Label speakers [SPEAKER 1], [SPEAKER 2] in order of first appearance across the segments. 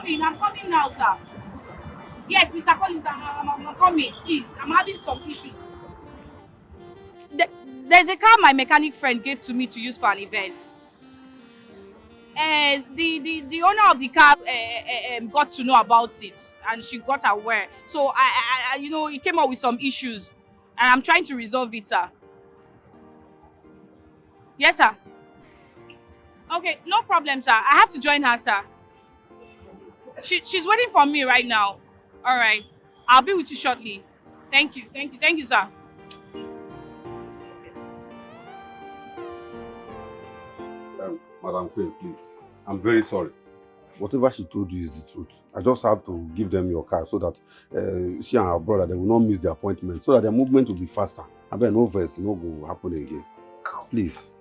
[SPEAKER 1] I'm coming now, sir. Yes, Mr. Collins, I'm coming. Please, I'm having some issues. There's a car my mechanic friend gave to me to use for an event. And the owner of the car got to know about it, and she got aware. So he came up with some issues, and I'm trying to resolve it, sir. Yes, sir. Okay, no problem, sir. I have to join her, sir. She's waiting for me right now. All right, I'll be with you shortly. Thank you, sir.
[SPEAKER 2] Madam Queen, please. I'm very sorry. Whatever she told you is the truth. I just have to give them your car so that she and her brother, they will not miss the appointment, so that their movement will be faster. And then no verse, no go happen again. Please.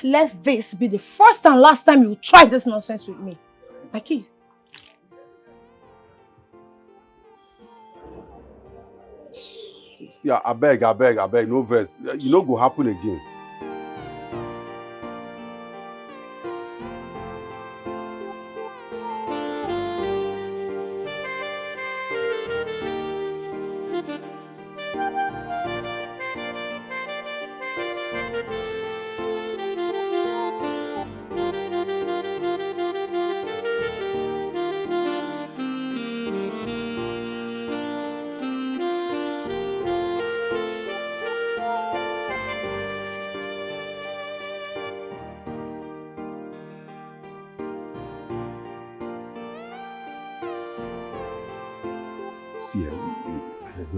[SPEAKER 3] Let this be the first and last time you try this nonsense with me. My keys.
[SPEAKER 2] See, I beg, no verse. You know go happen again.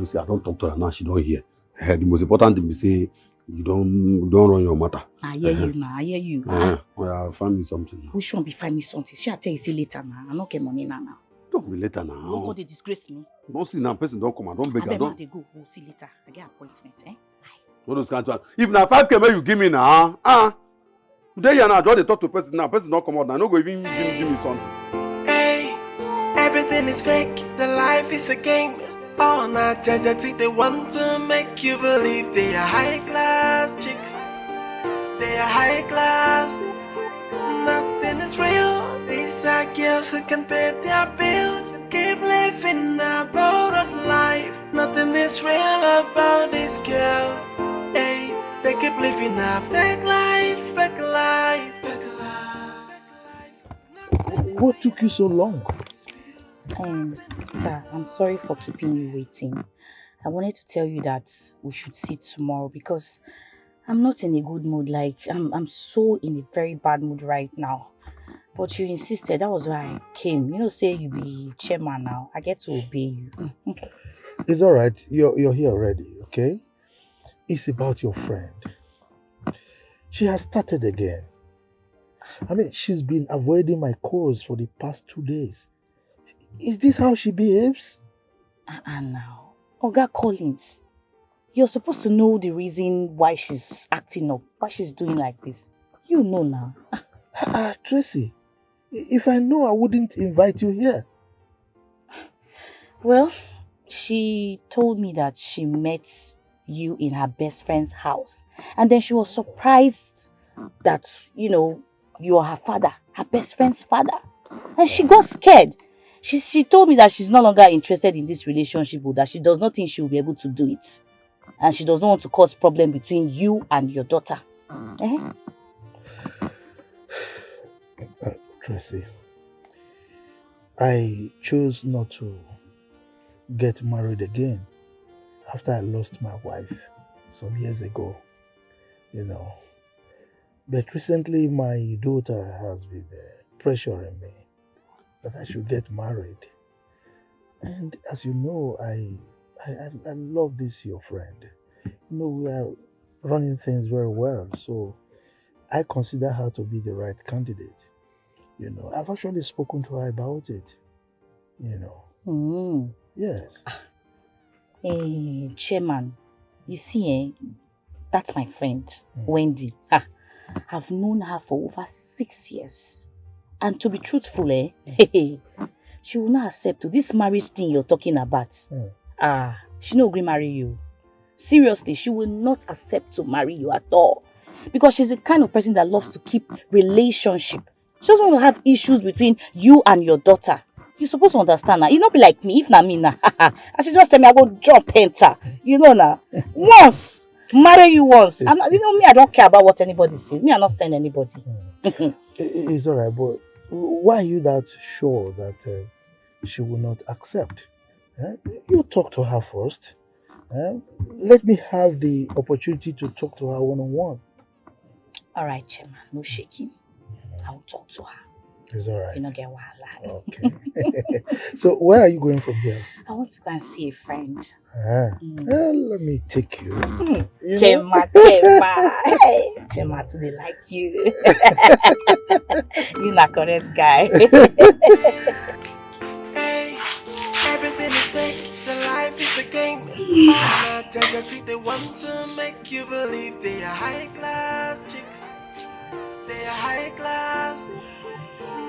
[SPEAKER 2] See, I don't talk to her now, she don't hear. The most important thing is say you don't run your matter.
[SPEAKER 1] I hear you now, I hear you.
[SPEAKER 2] Well, find me something now.
[SPEAKER 1] Who should be find me something? She tell you say later now. I don't get money now.
[SPEAKER 2] Don't be later now.
[SPEAKER 1] Don't go, they disgrace me.
[SPEAKER 2] Don't see now, person don't come and don't beg her.
[SPEAKER 1] Don't they go. We'll see later. I get appointment, eh?
[SPEAKER 2] What those kind of if now 5K may you give me now, Today you now just talk to person now, person don't come out now. No go even give me something.
[SPEAKER 4] Hey, everything is fake. The life is a game. Oh, not judge, they want to make you believe they are high class chicks. They are high class. Nothing is real. These are girls who can pay their bills. Keep living a borrowed life. Nothing is real about these girls. Hey, they keep living a fake life, fake life, fake life.
[SPEAKER 5] What took you so long?
[SPEAKER 1] Sir, I'm sorry for keeping you waiting. I wanted to tell you that we should see tomorrow because I'm not in a good mood. Like, I'm so in a very bad mood right now. But you insisted, that was why I came. You know, say you be chairman now. I get to obey you.
[SPEAKER 5] It's all right. You're here already, okay? It's about your friend. She has started again. I mean, she's been avoiding my calls for the past 2 days. Is this how she behaves?
[SPEAKER 1] Now, Oga Collins, you're supposed to know the reason why she's acting up, why she's doing like this. You know now.
[SPEAKER 5] Tracy, if I know, I wouldn't invite you here.
[SPEAKER 1] Well, she told me that she met you in her best friend's house. And then she was surprised that, you're her father, her best friend's father. And she got scared. She told me that she's no longer interested in this relationship, or that she does not think she will be able to do it. And she does not want to cause problem between you and your daughter.
[SPEAKER 5] Tracy, I chose not to get married again after I lost my wife some years ago, But recently my daughter has been pressuring me that I should get married. And as you know, I love this your friend. We are running things very well, so I consider her to be the right candidate. I've actually spoken to her about it. Yes.
[SPEAKER 1] Chairman, you see, that's my friend, Wendy. I've known her for over 6 years. And to be truthful, she will not accept this marriage thing you're talking about. She no agree marry you. Seriously, she will not accept to marry you at all. Because she's the kind of person that loves to keep relationship She doesn't want to have issues between you and your daughter. You're supposed to understand now. You not be like me. If not me now, I should just tell me I go jump enter. You know now. Once. Marry you once. I'm not, me, I don't care about what anybody says. Me, I'm not saying anybody.
[SPEAKER 5] It's all right, but why are you that sure that she will not accept? You talk to her first. Let me have the opportunity to talk to her one-on-one.
[SPEAKER 1] All right, Chema, no shaking. I will talk to her.
[SPEAKER 5] It's all right.
[SPEAKER 1] You don't get wahala.
[SPEAKER 5] Okay. So where are you going from here?
[SPEAKER 1] I want to go and see a friend.
[SPEAKER 5] Let me take you.
[SPEAKER 1] Chema. Hey, Chema, today like you. You're not correct guy.
[SPEAKER 4] Hey, everything is fake. The life is a game. They want to make you believe they are high class chicks. They are high class.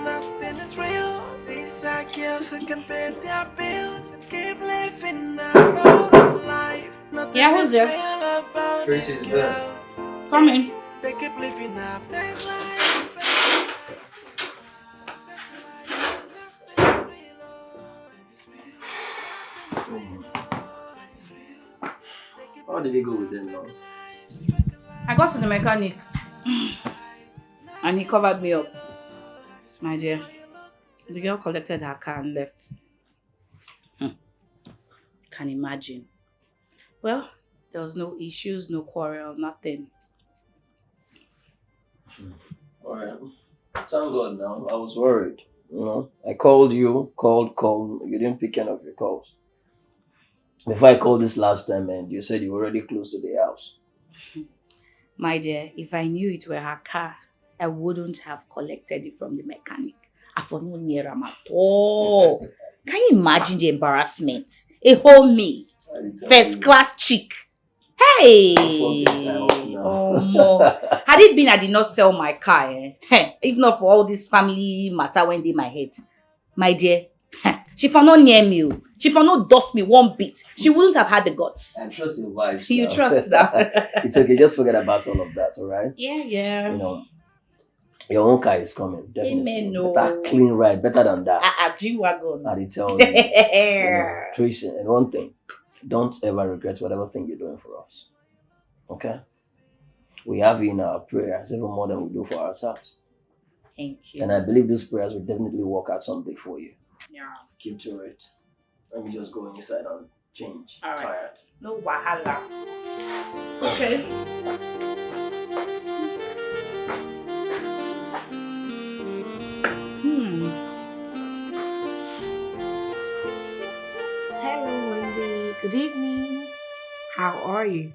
[SPEAKER 4] Nothing is real. These are girls who can pay their bills. Keep living a modern life. Nothing
[SPEAKER 3] who's
[SPEAKER 4] is
[SPEAKER 3] there?
[SPEAKER 4] real about these girls.
[SPEAKER 3] Come in.
[SPEAKER 4] They keep living a fake life.
[SPEAKER 6] How did they go with them now?
[SPEAKER 3] I got to the mechanic and he covered me up. My dear, the girl collected her car and left. Can imagine. Well, there was no issues, no quarrel, nothing.
[SPEAKER 6] Alright. Thank God now. I was worried. You know, I called you, called. You didn't pick any of your calls. Before I called this last time and you said you were already close to the house.
[SPEAKER 3] My dear, if I knew it were her car, I wouldn't have collected it from the mechanic. I for no near him at all. Can you imagine the embarrassment? A whole me, first class chick. Hey! Oh, no. Had it been I did not sell my car, if not for all this family matter when they my head, my dear, she for not near me. She for not dust me one bit. She wouldn't have had the guts.
[SPEAKER 6] I trust your vibes.
[SPEAKER 3] You
[SPEAKER 6] now.
[SPEAKER 3] trust that?
[SPEAKER 6] It's okay. Just forget about all of that, alright?
[SPEAKER 3] Yeah.
[SPEAKER 6] You know, your own car is coming. Definitely.
[SPEAKER 3] Amen, no.
[SPEAKER 6] Better clean right, better than that.
[SPEAKER 3] G-Wagon.
[SPEAKER 6] I did tell you, Tracy, and one thing, don't ever regret whatever thing you're doing for us. Okay? We have you in our prayers even more than we do for ourselves.
[SPEAKER 3] Thank you.
[SPEAKER 6] And I believe those prayers will definitely work out someday for you.
[SPEAKER 3] Yeah.
[SPEAKER 6] Keep to it. Let me just go inside and change.
[SPEAKER 3] All right.
[SPEAKER 6] Tired.
[SPEAKER 3] No wahala. Okay.
[SPEAKER 7] Hello, Wendy. Good evening. How are you?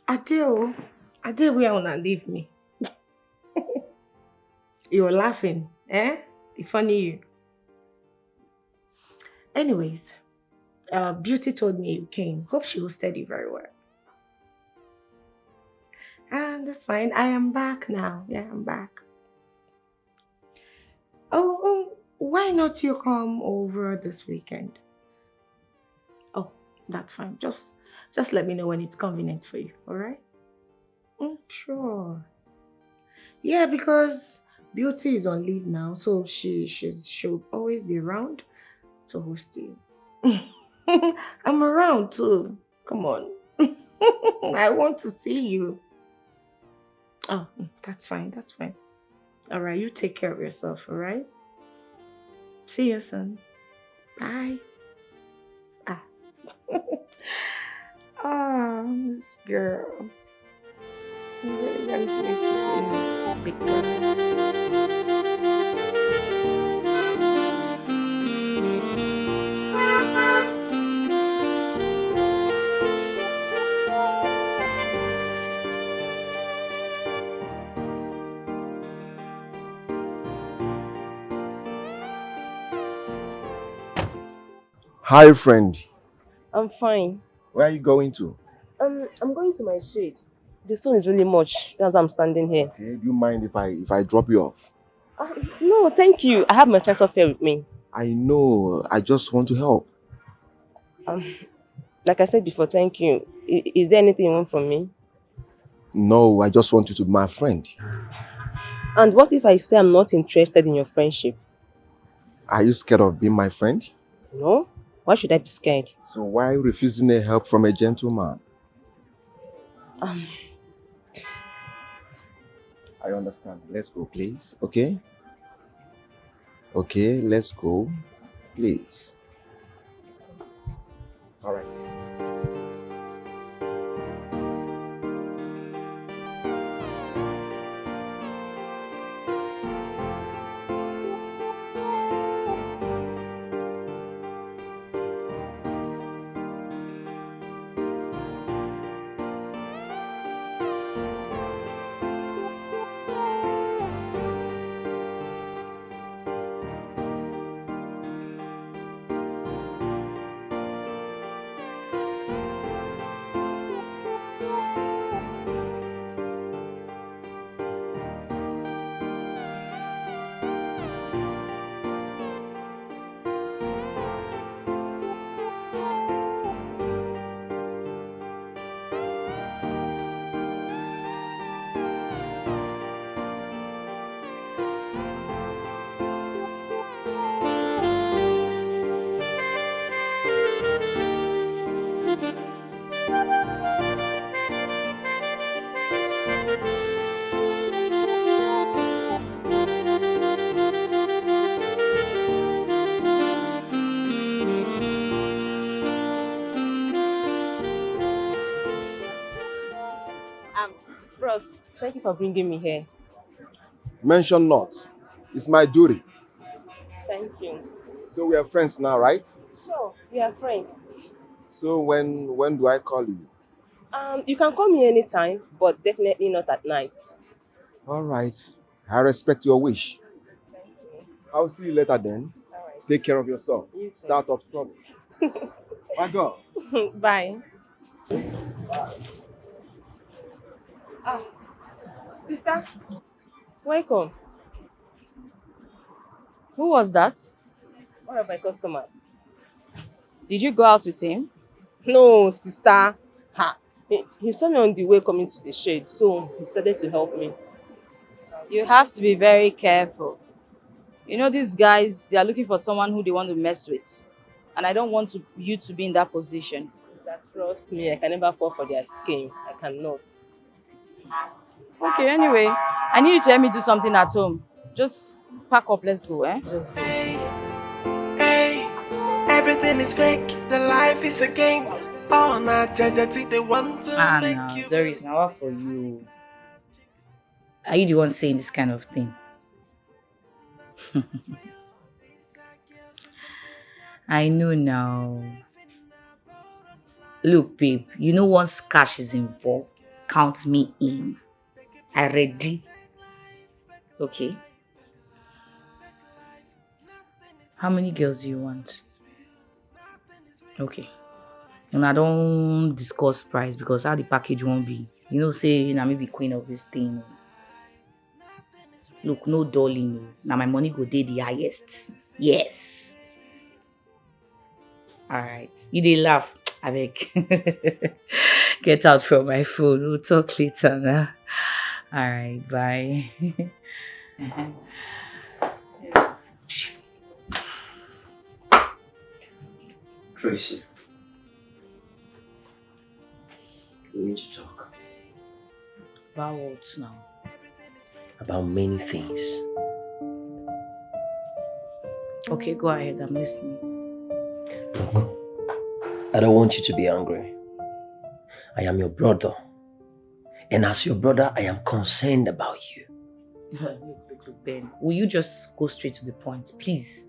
[SPEAKER 7] Adele, where wanna leave me? You're laughing, eh? It's funny you. Anyways, Beauty told me you came. Hope she will study very well. And that's fine. I am back now. Yeah, I'm back. Oh, why not you come over this weekend? Oh, that's fine. Just let me know when it's convenient for you, all right? Sure. Yeah, because Beauty is on leave now, so she'll always be around to host you. I'm around too. Come on. I want to see you. Oh, that's fine. All right, you take care of yourself, all right? See you soon. Bye. This girl. I'm really glad to see you, big girl.
[SPEAKER 8] Hi, friend.
[SPEAKER 9] I'm fine.
[SPEAKER 8] Where are you going to?
[SPEAKER 9] I'm going to my shade. The sun is really much. That's why I'm standing here.
[SPEAKER 8] Okay, do you mind if I drop you off?
[SPEAKER 9] No, thank you. I have my friends up here with me.
[SPEAKER 8] I know. I just want to help.
[SPEAKER 9] Like I said before, thank you. Is there anything you want from me?
[SPEAKER 8] No, I just want you to be my friend.
[SPEAKER 9] And what if I say I'm not interested in your friendship?
[SPEAKER 8] Are you scared of being my friend?
[SPEAKER 9] No? Why should I be scared?
[SPEAKER 8] So why are you refusing a help from a gentleman? I understand. Let's go, please. Okay? Okay, let's go. Please. All right.
[SPEAKER 9] Bros, thank you for bringing me here.
[SPEAKER 8] Mention not. It's my duty.
[SPEAKER 9] Thank you.
[SPEAKER 8] So we are friends now, right?
[SPEAKER 9] Sure, we are friends.
[SPEAKER 8] So when do I call you?
[SPEAKER 9] You can call me anytime, but definitely not at night.
[SPEAKER 8] All right. I respect your wish.
[SPEAKER 9] Thank you.
[SPEAKER 8] I'll see you later then.
[SPEAKER 9] All right.
[SPEAKER 8] Take care of yourself.
[SPEAKER 9] You too.
[SPEAKER 8] Start off trouble. My girl.
[SPEAKER 9] Bye. Sister, welcome.
[SPEAKER 3] Who was that?
[SPEAKER 9] One of my customers.
[SPEAKER 3] Did you go out with him?
[SPEAKER 9] No, sister. He saw me on the way coming to the shade, so he decided to help me.
[SPEAKER 3] You have to be very careful. You know, these guys, they are looking for someone who they want to mess with. And I don't want you to be in that position.
[SPEAKER 9] Sister, trust me, I can never fall for their scheme. I cannot.
[SPEAKER 3] Okay, anyway, I need you to help me do something at home. Just pack up, let's go, eh? Just go.
[SPEAKER 4] Hey, everything is fake. The life is a game. Oh, not judge, they want to make
[SPEAKER 3] No,
[SPEAKER 4] you.
[SPEAKER 3] there is now for you. Are you the one saying this kind of thing? I know now. Look, babe, you know once cash is involved, count me in. I ready. Okay. How many girls do you want? Okay. And I don't discuss price because how the package won't be. You know, say I may be queen of this thing. Look, no darling. Now my money go dey the highest. Yes. Alright. You dey laugh. I beg. Get out from my phone. We'll talk later now. Alright, bye.
[SPEAKER 6] Tracy, we need to talk
[SPEAKER 3] About what now?
[SPEAKER 6] about many things.
[SPEAKER 3] Okay, go ahead. I'm listening.
[SPEAKER 6] Look, I don't want you to be angry. I am your brother. And as your brother, I am concerned about you.
[SPEAKER 3] Look, Ben. Will you just go straight to the point, please?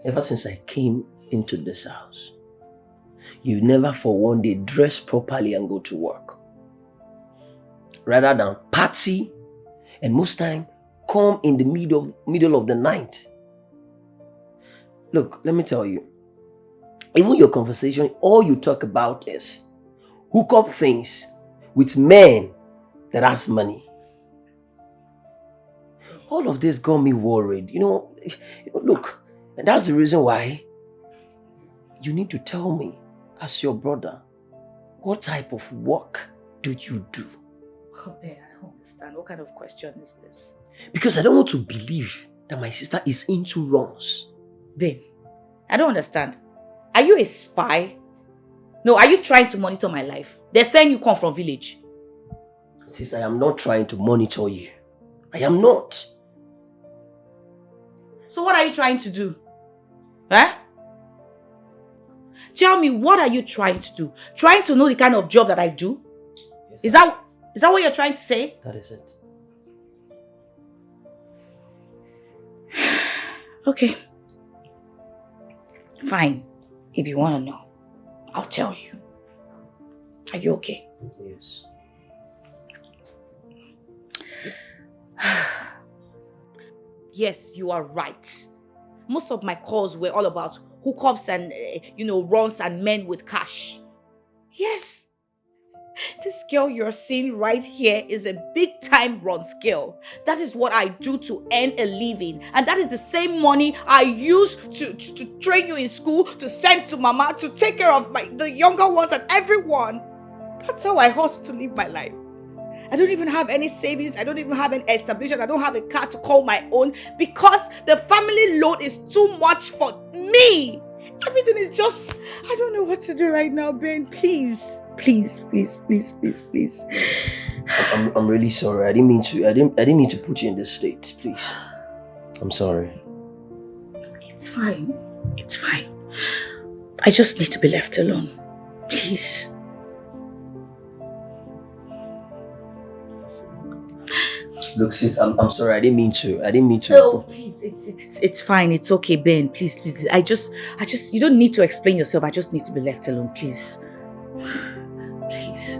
[SPEAKER 6] Ever since I came into this house, you never for one day dress properly and go to work. Rather than party, and most time come in the middle of the night. Look, let me tell you, even your conversation, all you talk about is hook up things with men that has money. All of this got me worried. You know, look, and that's the reason why you need to tell me, as your brother, what type of work do you do?
[SPEAKER 3] Oh, Ben, I don't understand. What kind of question is this?
[SPEAKER 6] Because I don't want to believe that my sister is into runs.
[SPEAKER 3] Ben, I don't understand. Are you a spy? No, are you trying to monitor my life? They're saying you come from village.
[SPEAKER 6] Sister, I am not trying to monitor you. I am not.
[SPEAKER 3] So what are you trying to do? Huh? Tell me, what are you trying to do? Trying to know the kind of job that I do?
[SPEAKER 6] Yes,
[SPEAKER 3] Is that what you're trying to say?
[SPEAKER 6] that is it.
[SPEAKER 3] Okay. Fine. If you want to know, I'll tell you. Are you okay?
[SPEAKER 6] Yes.
[SPEAKER 3] Yes, you are right. Most of my calls were all about hookups and, runs and men with cash. Yes. This girl you're seeing right here is a big-time runs girl. That is what I do to earn a living. And that is the same money I use to train you in school, to send to mama, to take care of the younger ones and everyone. That's how I hustle to live my life. I don't even have any savings. I don't even have an establishment. I don't have a car to call my own because the family load is too much for me. Everything is just, I don't know what to do right now, Ben. Please. Please.
[SPEAKER 6] I'm really sorry. I didn't mean to put you in this state. Please. I'm sorry.
[SPEAKER 3] It's fine. I just need to be left alone. Please.
[SPEAKER 6] Look, sis, I'm sorry. I didn't mean to.
[SPEAKER 3] Oh, please, it's fine. It's okay, Ben. Please. I just, you don't need to explain yourself. I just need to be left alone, please. Please.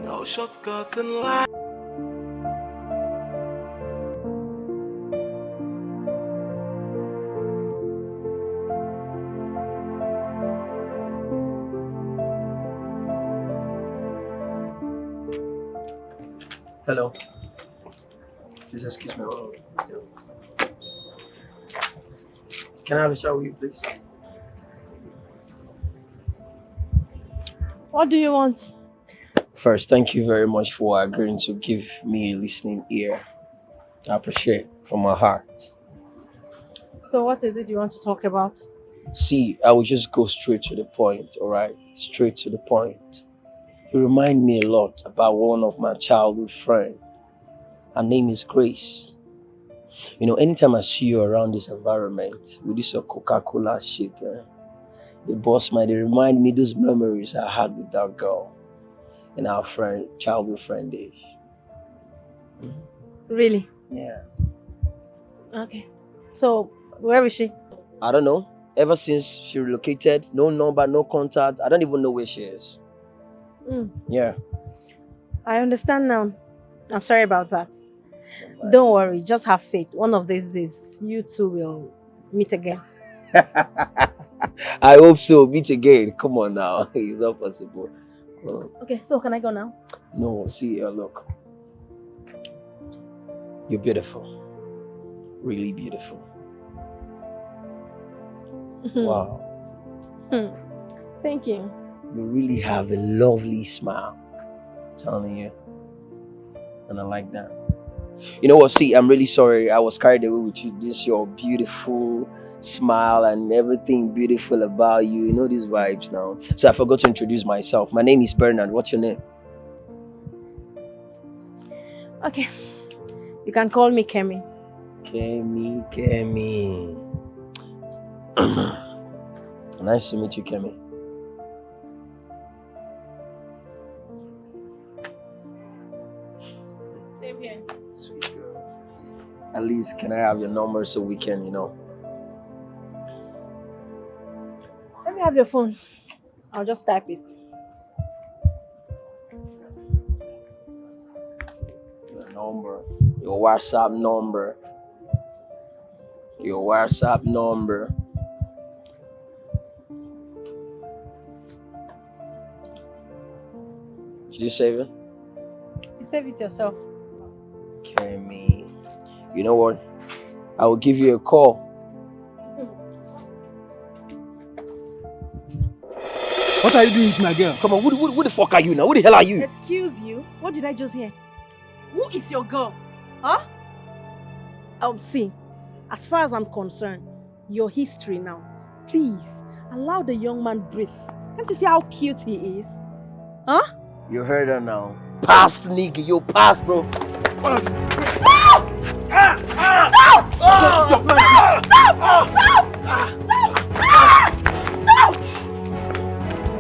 [SPEAKER 4] No shortcut in life.
[SPEAKER 6] Hello. Please excuse me. Can I have a chat with you, please?
[SPEAKER 9] What do you want?
[SPEAKER 6] First, thank you very much for agreeing to give me a listening ear. I appreciate it from my heart.
[SPEAKER 9] So what is it you want to talk about?
[SPEAKER 6] See, I will just go straight to the point, alright? Straight to the point. You remind me a lot about one of my childhood friends. Her name is Grace. Anytime I see you around this environment with this Coca-Cola shape, the boss might remind me those memories I had with that girl in our childhood friend days.
[SPEAKER 9] Really?
[SPEAKER 6] Yeah.
[SPEAKER 9] Okay. So, where is she?
[SPEAKER 6] I don't know. Ever since she relocated, no number, no contact. I don't even know where she is. Yeah.
[SPEAKER 9] I understand now. I'm sorry about that. Don't worry, just have faith. One of these days, you two will meet again.
[SPEAKER 6] I hope so. Meet again. Come on now. It's not possible.
[SPEAKER 9] Okay, so can I go now?
[SPEAKER 6] No, see, look. You're beautiful. Really beautiful. Wow.
[SPEAKER 9] Thank you.
[SPEAKER 6] You really have a lovely smile. I'm telling you. And I like that. You know what? See, I'm really sorry. I was carried away with you. This your beautiful smile and everything beautiful about you. You know these vibes now. So I forgot to introduce myself. My name is Bernard. What's your name?
[SPEAKER 9] Okay. You can call me Kemi.
[SPEAKER 6] Kemi. Nice to meet you, Kemi.
[SPEAKER 9] Same here.
[SPEAKER 6] Sweet girl. At least, can I have your number so we can,
[SPEAKER 9] Let me have your phone. I'll just type it.
[SPEAKER 6] Your number. Your WhatsApp number. Did you save it?
[SPEAKER 9] You save it yourself.
[SPEAKER 6] Okay, me. You know what? I will give you a call.
[SPEAKER 8] What are you doing with my girl?
[SPEAKER 6] Come on, who the fuck are you now? Who the hell are you?
[SPEAKER 9] Excuse you? What did I just hear? Who is your girl? Huh? See, as far as I'm concerned, your history now. Please, allow the young man breathe. Can't you see how cute he is? Huh?
[SPEAKER 6] You heard her now. Past, nigga. You passed, bro.
[SPEAKER 9] Stop!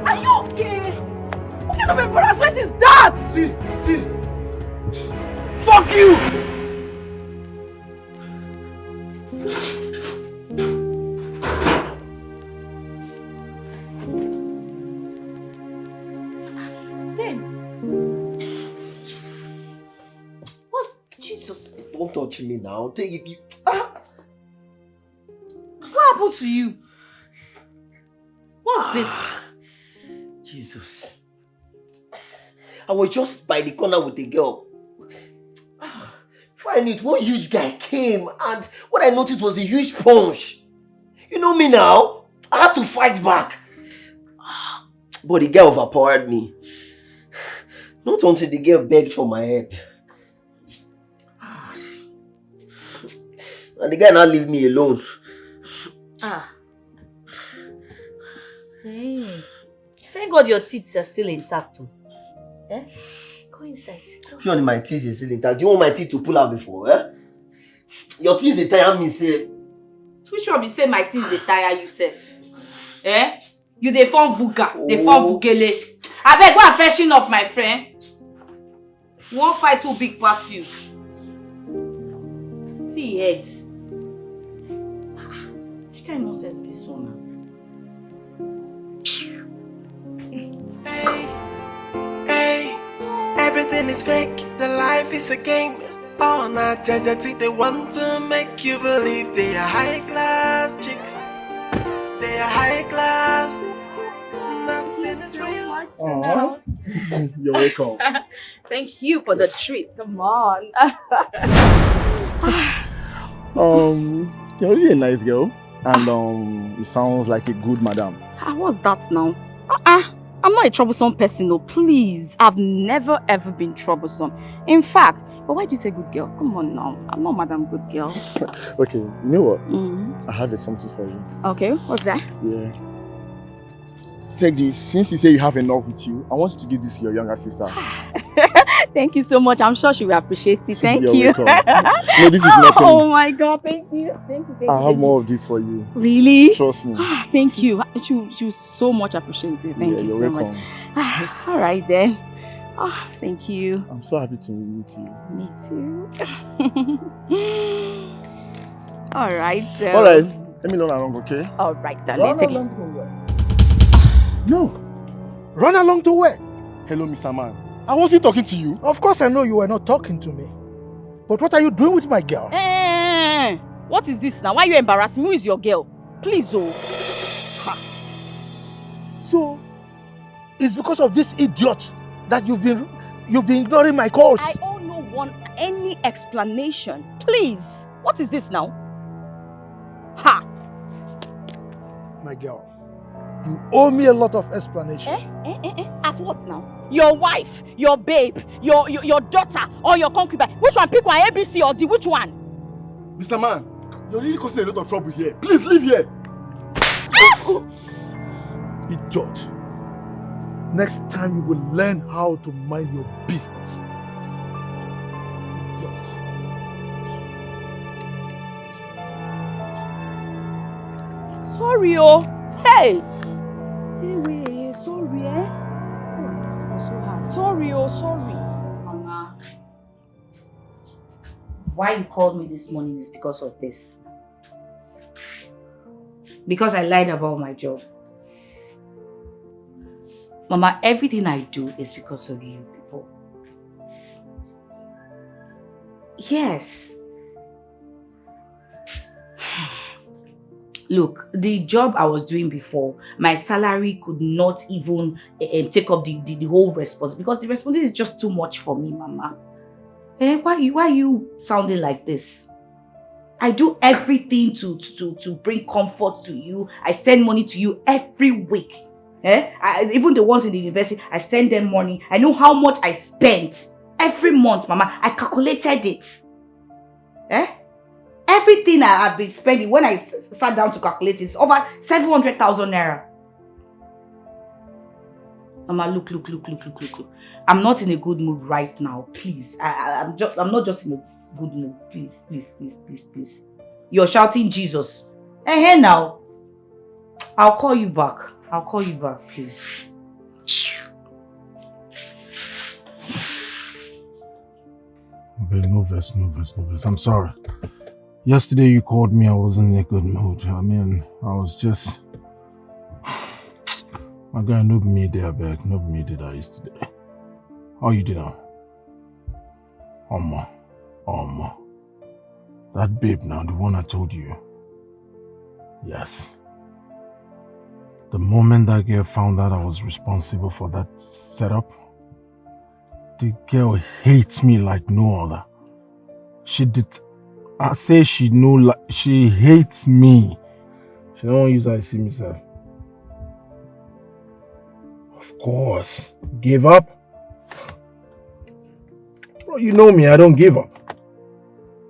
[SPEAKER 9] Are you okay? What kind of embarrassment is that?
[SPEAKER 8] See. Fuck you!
[SPEAKER 6] Jesus. Don't touch me now. Take it.
[SPEAKER 3] What happened to you? What's this?
[SPEAKER 6] Jesus. I was just by the corner with the girl. Before I knew it, one huge guy came and what I noticed was a huge punch. You know me now. I had to fight back. But the guy overpowered me. Not until the girl begged for my help. And the guy now leave me alone.
[SPEAKER 3] Hey. Thank God your teeth are still intact too. Eh? Go inside.
[SPEAKER 6] Sure, my teeth is still intact. Do you want my teeth to pull out before? Eh? Your teeth they tire me, say.
[SPEAKER 3] Which one be say my teeth they tire you, sef? Eh? You dey form vuga, they form vugele. I beg, go and freshen up, my friend. You won't fight too big past you. See head. Which kind of nonsense be so now?
[SPEAKER 4] Hey, everything is fake. The life is a game. Oh, not judge. They want to make you believe they are high class chicks. They are high class. Nothing is real.
[SPEAKER 5] Oh, you're welcome.
[SPEAKER 3] Thank you for the treat. Come on.
[SPEAKER 5] You're really a nice girl, and it sounds like a good madam.
[SPEAKER 3] What's that now? I'm not a troublesome person, no. Please. I've never ever been troublesome. In fact, but why do you say good girl? Come on now. I'm not Madam Good Girl.
[SPEAKER 5] Okay, you know what? I have something for you.
[SPEAKER 3] Okay, what's that?
[SPEAKER 5] Yeah. Take this. Since you say you have enough with you, I want you to give this to your younger sister.
[SPEAKER 3] Thank you so much. I'm sure she will appreciate it. Thank
[SPEAKER 5] You're
[SPEAKER 3] you.
[SPEAKER 5] welcome. No, this is nothing.
[SPEAKER 3] Oh my God, thank you. Thank you.
[SPEAKER 5] I have more of this for you.
[SPEAKER 3] Really?
[SPEAKER 5] Trust me.
[SPEAKER 3] Thank you. She will so much appreciate it. Thank you
[SPEAKER 5] you're
[SPEAKER 3] so
[SPEAKER 5] welcome.
[SPEAKER 3] much. All right then. Thank you.
[SPEAKER 5] I'm so happy to meet you.
[SPEAKER 3] Me too. All right.
[SPEAKER 5] All right. Let me run along, okay?
[SPEAKER 3] All right, darling. Take it.
[SPEAKER 5] No. Run along to where? Hello, Mr. Man. I wasn't talking to you.
[SPEAKER 10] Of course I know you were not talking to me. But what are you doing with my girl?
[SPEAKER 3] What is this now? Why are you embarrassing me? Who is your girl? Please, oh.
[SPEAKER 10] So, it's because of this idiot that you've been ignoring my calls.
[SPEAKER 3] I don't want any explanation. Please. What is this now? Ha!
[SPEAKER 10] My girl, you owe me a lot of explanation.
[SPEAKER 3] As what now? Your wife, your babe, your daughter, or your concubine. Which one? Pick one, ABC or D. Which one?
[SPEAKER 5] Mr. Man, you're really causing a lot of trouble here. Please leave here.
[SPEAKER 10] Idiot. Next time you will learn how to mind your business. Idiot.
[SPEAKER 3] Sorry, oh. Hey. Hey, sorry, eh? Oh, so hard. Sorry, oh, sorry. Mama. Why you called me this morning is because of this. Because I lied about my job. Mama, everything I do is because of you people. Yes. Look, the job I was doing before, my salary could not even take up the whole responsibility because the responsibility is just too much for me, Mama. Why are you sounding like this? I do everything to bring comfort to you. I send money to you every week. Even the ones in the university, I send them money. I know how much I spent every month, Mama. I calculated it. Everything I have been spending, when I sat down to calculate it, it's over 700,000 naira. Mama, look. I'm not in a good mood right now. Please. I'm not just in a good mood. Please. You're shouting Jesus. Hey, now. I'll call you back, please.
[SPEAKER 10] Babe, no verse. I'm sorry. Yesterday you called me, I wasn't in a good mood. I mean, I was just... My guy, no be me there, back. No be me did I yesterday. How you did now? Oma. That babe now, the one I told you. Yes. The moment that girl found out I was responsible for that setup, the girl hates me like no other. I say she hates me. She don't use how I see myself. Of course. Give up? Bro, you know me, I don't give up.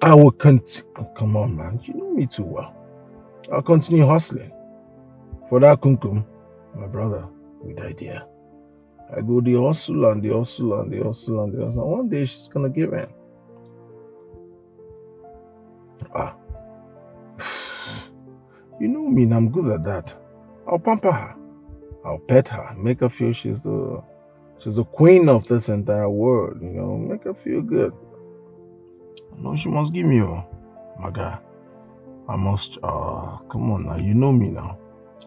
[SPEAKER 10] I will continue. Oh, come on, man. You know me too well. I'll continue hustling. For that kunkum, my brother, with idea. I go the hustle and the hustle. One day she's gonna give in. You know me, and I'm good at that. I'll pamper her. I'll pet her. Make her feel she's the queen of this entire world, you know. Make her feel good. No, she must give me my guy. I must, come on now, you know me now.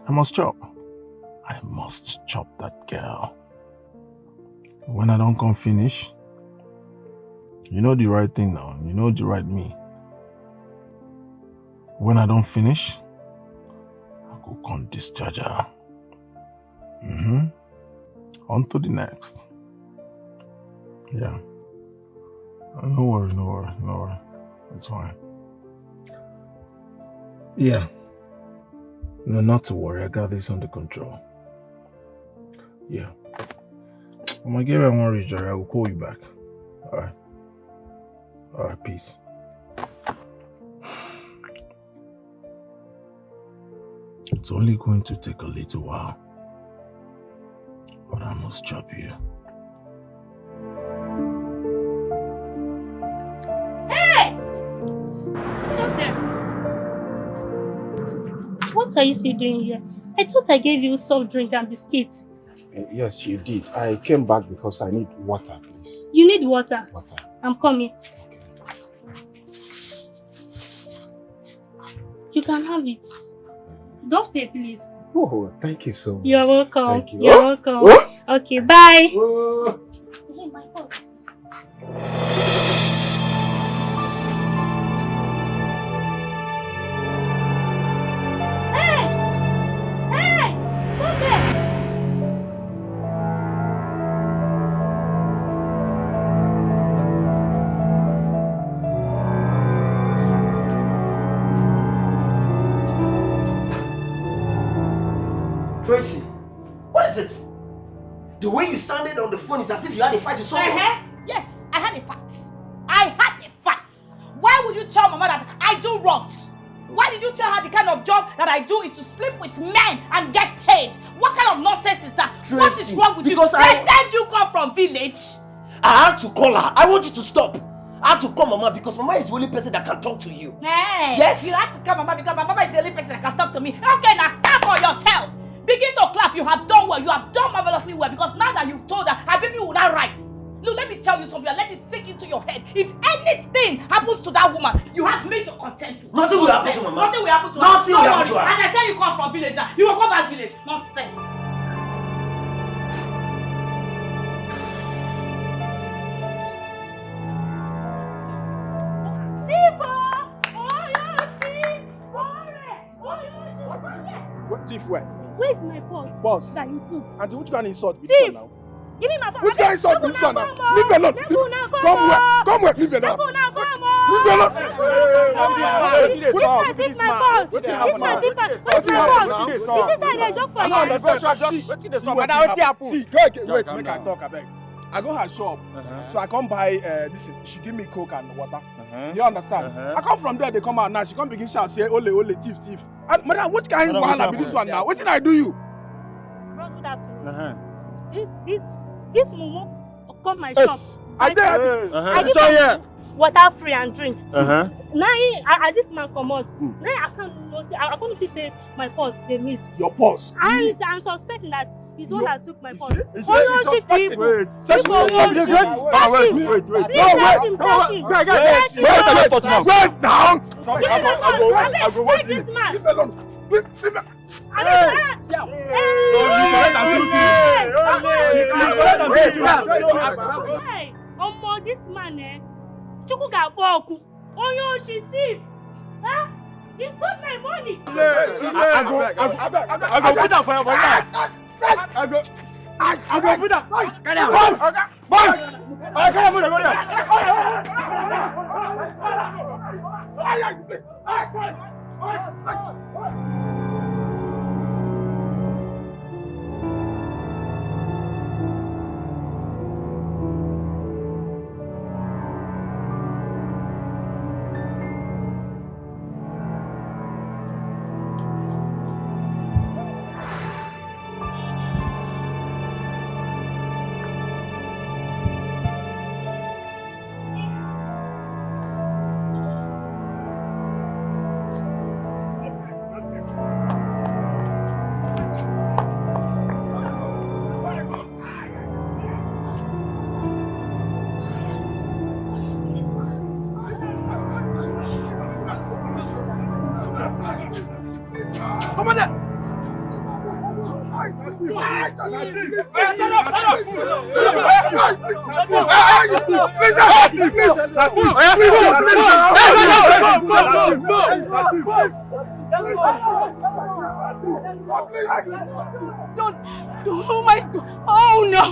[SPEAKER 10] I must chop that girl. When I don't come finish, you know the right thing now. You know the right me. When I don't finish, I go come discharge her. On to the next. Yeah. No worry. It's fine. Yeah. No, not to worry. I got this under control. Yeah. I'm gonna give her one reach, I will call you back. Alright, peace. It's only going to take a little while, but I must chop you.
[SPEAKER 11] Hey! Stop there. What are you still doing here? I thought I gave you soft drink and biscuits.
[SPEAKER 8] Yes, you did. I came back because I need water, please.
[SPEAKER 11] You need water?
[SPEAKER 8] Water.
[SPEAKER 11] I'm coming.
[SPEAKER 8] Okay.
[SPEAKER 11] You can have it. Don't pay, please.
[SPEAKER 8] Oh, thank you so much.
[SPEAKER 11] You're welcome.
[SPEAKER 8] Thank you.
[SPEAKER 11] You're welcome. Okay, bye. Hey, my boss. Hey! Stop there!
[SPEAKER 6] Tracy, what is it? The way you sounded on the phone is as if you had a fight with someone.
[SPEAKER 12] Yes, I had a fight. Why would you tell Mama that I do wrongs? Why did you tell her the kind of job that I do is to sleep with men and get paid? What kind of nonsense is that?
[SPEAKER 6] Tracy,
[SPEAKER 12] what is wrong with you? They said you come from village.
[SPEAKER 6] I had to call her. I want you to stop. I had to call Mama because Mama is the only person that can talk to you.
[SPEAKER 12] Hey,
[SPEAKER 6] yes.
[SPEAKER 12] You had to call Mama because Mama is the only person that can talk to me. Okay, now clap for yourself. Begin to clap. You have done well. You have done marvelously well because now that you've told her, her baby will not rise. Look, let me tell you something. Let it sink into your head. If anything happens to that woman, you have me to contend with.
[SPEAKER 6] Nothing will happen to Mama.
[SPEAKER 12] Nothing will happen to her.
[SPEAKER 6] Nothing will happen to her.
[SPEAKER 12] As I said, you come from village now. You will go back village. Nonsense.
[SPEAKER 13] Thief where?
[SPEAKER 9] Where's my purse?
[SPEAKER 13] Boss.
[SPEAKER 9] That you took.
[SPEAKER 13] Auntie, which kind of insult be this one now?
[SPEAKER 9] Give me my purse.
[SPEAKER 13] Which kind of insult be this one now? Leave me alone. Come where? Come where? Leave me alone. Leave me alone.
[SPEAKER 9] This man thief my purse. This man thief my purse. Where's my purse? Is this a joke for you?
[SPEAKER 13] I don't understand. See, wait, make I talk, I beg. I go her shop, so I come buy this. She give me coke and water. You understand? I come from there, they come out now. She come begin shout, say, "Ole, thief." And madam, which kind of wahala be this one now? What did I do you?
[SPEAKER 9] Bros, good afternoon. This mumu come my shop.
[SPEAKER 13] I
[SPEAKER 9] give her water free and drink. Now, I this man come out. Now I can't notice say my purse they miss.
[SPEAKER 13] Your purse?
[SPEAKER 9] And I'm suspecting that he's the one that took my purse.
[SPEAKER 13] Wait.
[SPEAKER 9] This man, Chuku ga boku. Oyo she thief. Huh? He stole my money.
[SPEAKER 13] I go put that for your body. I go put that. Boss! I can't put the money.
[SPEAKER 12] Don't. Oh my God. Oh no.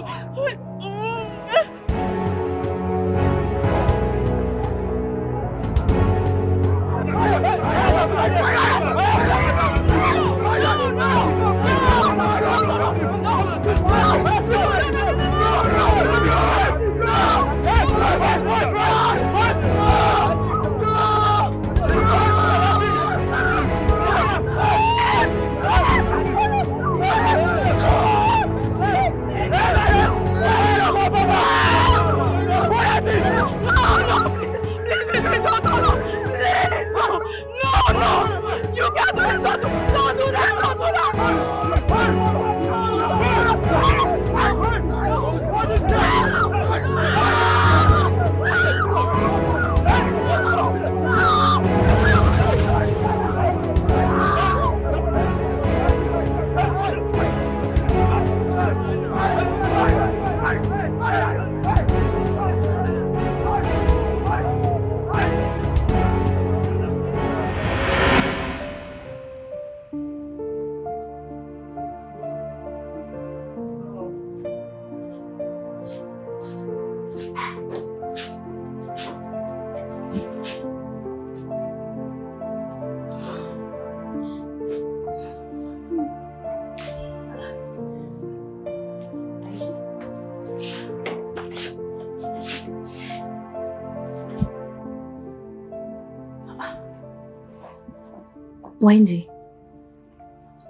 [SPEAKER 3] Wendy,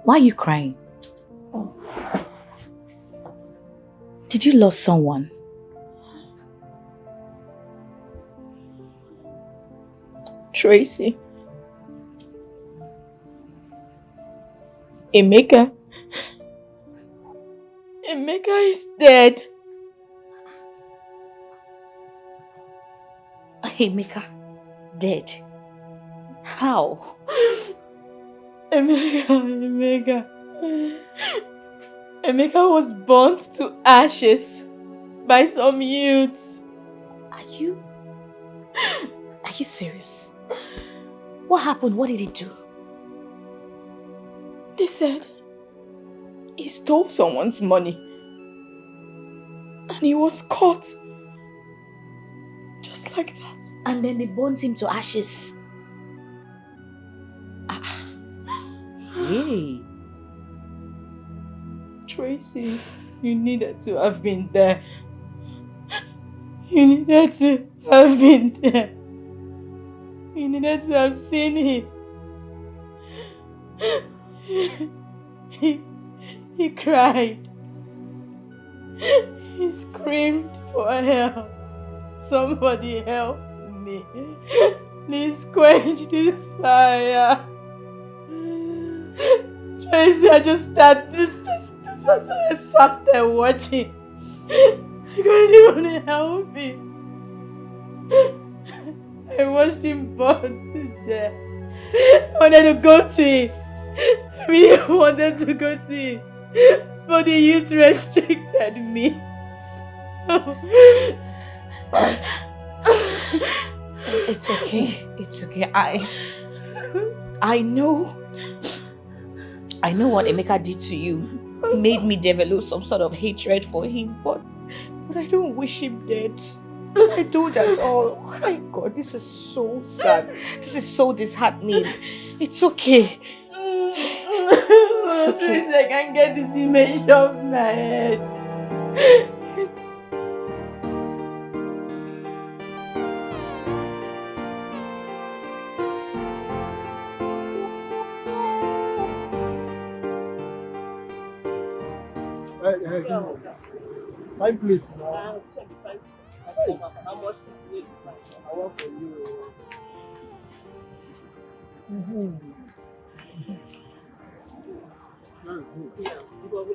[SPEAKER 3] why are you crying? Did you lose someone?
[SPEAKER 7] Tracy. Emeka. Emeka is dead.
[SPEAKER 3] Emeka, dead? How?
[SPEAKER 7] Emeka was burnt to ashes by some youths.
[SPEAKER 3] Are you serious? What happened? What did he do?
[SPEAKER 7] They said He stole someone's money. And he was caught. Just like that.
[SPEAKER 3] And then they burnt him to ashes. Hey.
[SPEAKER 7] Tracy, you needed to have been there. You needed to have been there. You needed to have seen him. He cried. He screamed for help. Somebody help me. Please quench this fire. Tracy, I just sat there watching. I couldn't even help him. I watched him burn to death. I wanted to go to him. I really wanted to go to him. But the youth restricted me.
[SPEAKER 3] It's okay. It's okay. I know what Emeka did to you made me develop some sort of hatred for him, but
[SPEAKER 7] I don't wish him dead. I don't at all. Oh my God, this is so sad.
[SPEAKER 3] This is so disheartening. It's okay.
[SPEAKER 7] It's okay. I can't get this image off my head.
[SPEAKER 5] Five plates now.
[SPEAKER 11] How much is it?
[SPEAKER 5] I want for you.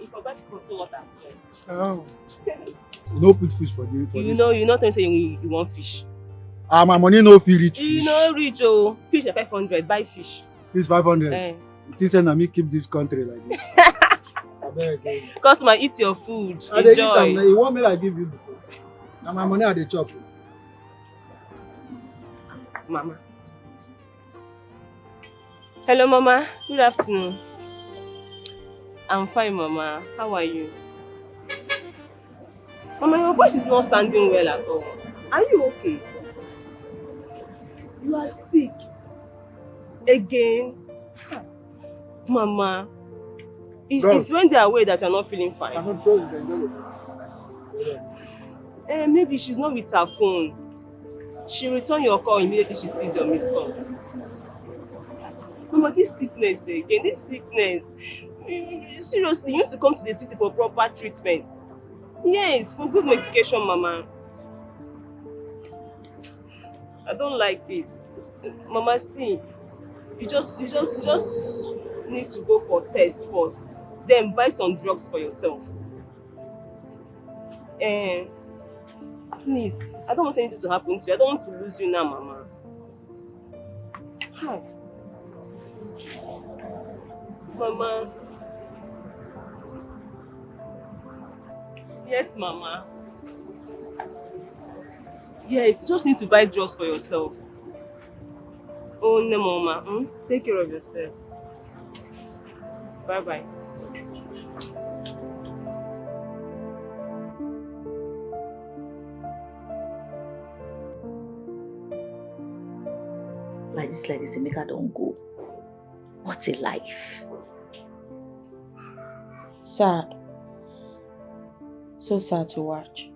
[SPEAKER 11] If I buy control water first.
[SPEAKER 5] Oh. You no put fish for the.
[SPEAKER 11] You know what I'm saying. You want fish.
[SPEAKER 5] My money no feel rich fish.
[SPEAKER 11] You know rich oh. Fish at 500. Buy fish.
[SPEAKER 5] Fish 500.
[SPEAKER 11] Eh.
[SPEAKER 5] You think say na me keep this country like this?
[SPEAKER 11] Customer, eat your food.
[SPEAKER 5] I dey eat
[SPEAKER 11] Enjoy.
[SPEAKER 5] am. You want me like give you before? Na my money I dey chop.
[SPEAKER 11] Mama. Hello, Mama. Good afternoon. I'm fine, Mama. How are you? Mama, your voice is not sounding well at all. Are you okay? You are sick. Again? Mama. It's when they are away that you're not feeling fine.
[SPEAKER 5] I'm not sure
[SPEAKER 11] Maybe she's not with her phone. She'll return your call immediately she sees your missed calls. Mama, this sickness again, seriously, you need to come to the city for proper treatment. Yes, for good medication, Mama. I don't like it. Mama, see, you just need to go for test first. Then buy some drugs for yourself. Please, I don't want anything to happen to you. I don't want to lose you now, Mama. Hi. Mama. Yes, Mama. Yes, you just need to buy drugs for yourself. Oh, no, Mama. Take care of yourself. Bye-bye.
[SPEAKER 3] Like this, Emeka don't go. What a life.
[SPEAKER 7] Sad. So sad to watch.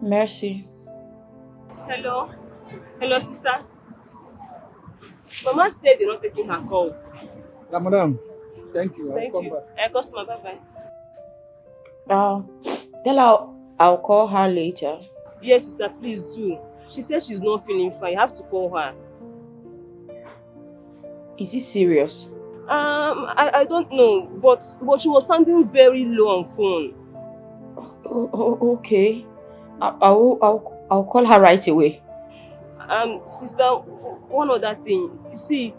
[SPEAKER 7] Mercy.
[SPEAKER 11] Hello? Hello, sister? Mama said they're not taking her calls.
[SPEAKER 5] Yeah, madam. Thank you.
[SPEAKER 11] Thank
[SPEAKER 5] I'll
[SPEAKER 11] you.
[SPEAKER 5] come back.
[SPEAKER 11] Customer, bye-bye.
[SPEAKER 7] Tell her I'll call her later.
[SPEAKER 11] Yes, sister, please do. She said she's not feeling fine. You have to call her.
[SPEAKER 7] Is it serious?
[SPEAKER 11] I don't know, but she was sounding very low on phone.
[SPEAKER 7] Okay. I'll call her right away.
[SPEAKER 11] Sister, one other thing. You see,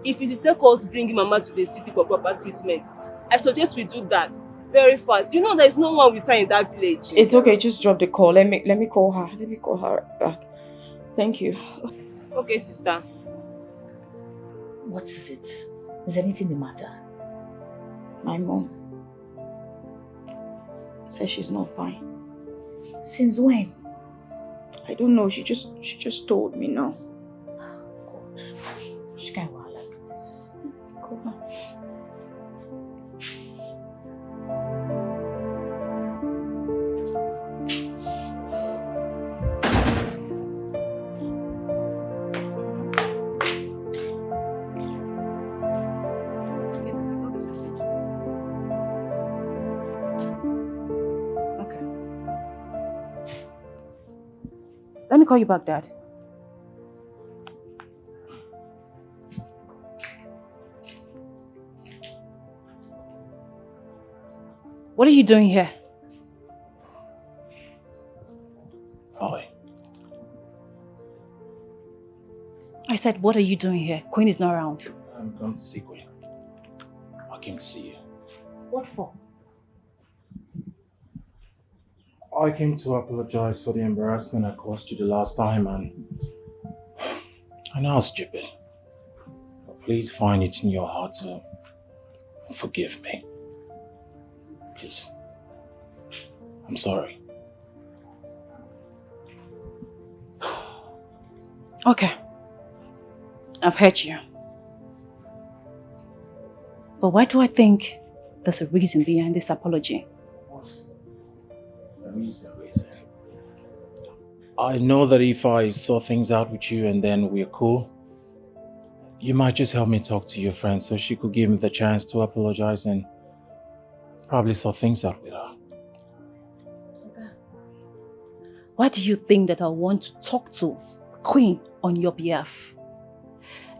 [SPEAKER 11] if you take us bringing Mama to the city for proper treatment, I suggest we do that very fast. You know there is no one with her in that village.
[SPEAKER 7] It's okay, just drop the call. Let me call her. Let me call her back. thank you.
[SPEAKER 11] Okay, sister.
[SPEAKER 3] What is it? Is anything the matter?
[SPEAKER 7] My mom says she's not fine.
[SPEAKER 3] Since when?
[SPEAKER 7] I don't know. She just told me now.
[SPEAKER 3] God, she can't walk like this.
[SPEAKER 7] Come on.
[SPEAKER 11] Let me call you back, Dad. What are you doing here?
[SPEAKER 14] Hi.
[SPEAKER 11] I said, what are you doing here? Queen is not around.
[SPEAKER 14] I'm going to see Queen. I came to see you.
[SPEAKER 11] What for?
[SPEAKER 14] I came to apologize for the embarrassment I caused you the last time, and I know I was stupid. But please find it in your heart to forgive me. Please. I'm sorry.
[SPEAKER 11] Okay. I've hurt you. But why do I think there's a reason behind this apology?
[SPEAKER 14] Reason. I know that if I saw things out with you and then we're cool, you might just help me talk to your friend so she could give me the chance to apologize and probably sort things out with her.
[SPEAKER 11] Why do you think that I want to talk to Queen on your behalf?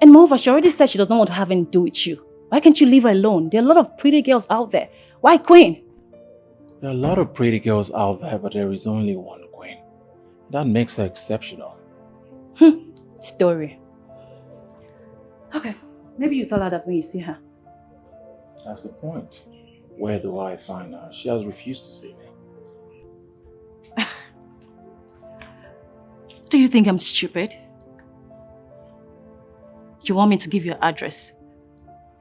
[SPEAKER 11] And moreover, she already said she does not want to have anything to do with you. Why can't you leave her alone? There are a lot of pretty girls out there. Why Queen?
[SPEAKER 14] There are a lot of pretty girls out there, but there is only one Queen. That makes her exceptional.
[SPEAKER 11] Story. Okay, maybe you tell her that when you see her.
[SPEAKER 14] That's the point. Where do I find her? She has refused to see me.
[SPEAKER 11] Do you think I'm stupid? You want me to give you your address?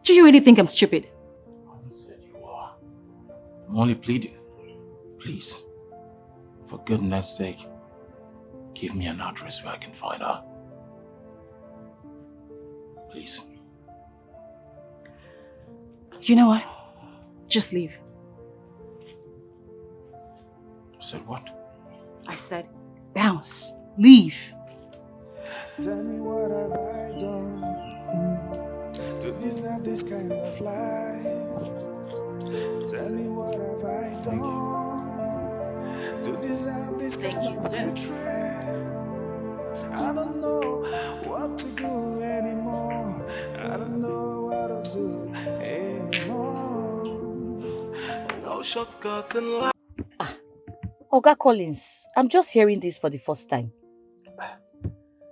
[SPEAKER 11] Do you really think I'm stupid?
[SPEAKER 14] I haven't said you are. I'm only pleading. Please, for goodness sake, give me an address where I can find her. Please.
[SPEAKER 11] You know what? Just leave.
[SPEAKER 14] You said what?
[SPEAKER 11] I said, bounce. Leave.
[SPEAKER 4] Tell me what have I done to deserve this kind of life? Tell me what have I done to deserve this kind of betrayal? I don't know what to do anymore. I don't know what to do anymore. No shortcut in life.
[SPEAKER 1] Oga Collins, I'm just hearing this for the first time.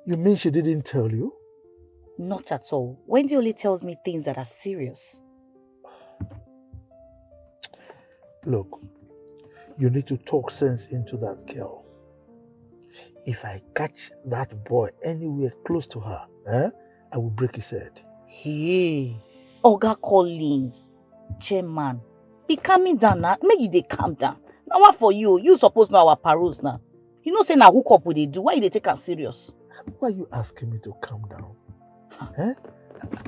[SPEAKER 5] You mean she didn't tell you?
[SPEAKER 1] Not at all. Wendy only tells me things that are serious.
[SPEAKER 5] Look, you need to talk sense into that girl. If I catch that boy anywhere close to her, I will break his head.
[SPEAKER 1] Hey, Oga Collins, chairman, be calming down now. Make you dey calm down. Now what for you? You suppose know our paroles now. You know say na hook up we dey do. Why you dey take am serious?
[SPEAKER 5] Why are you asking me to calm down?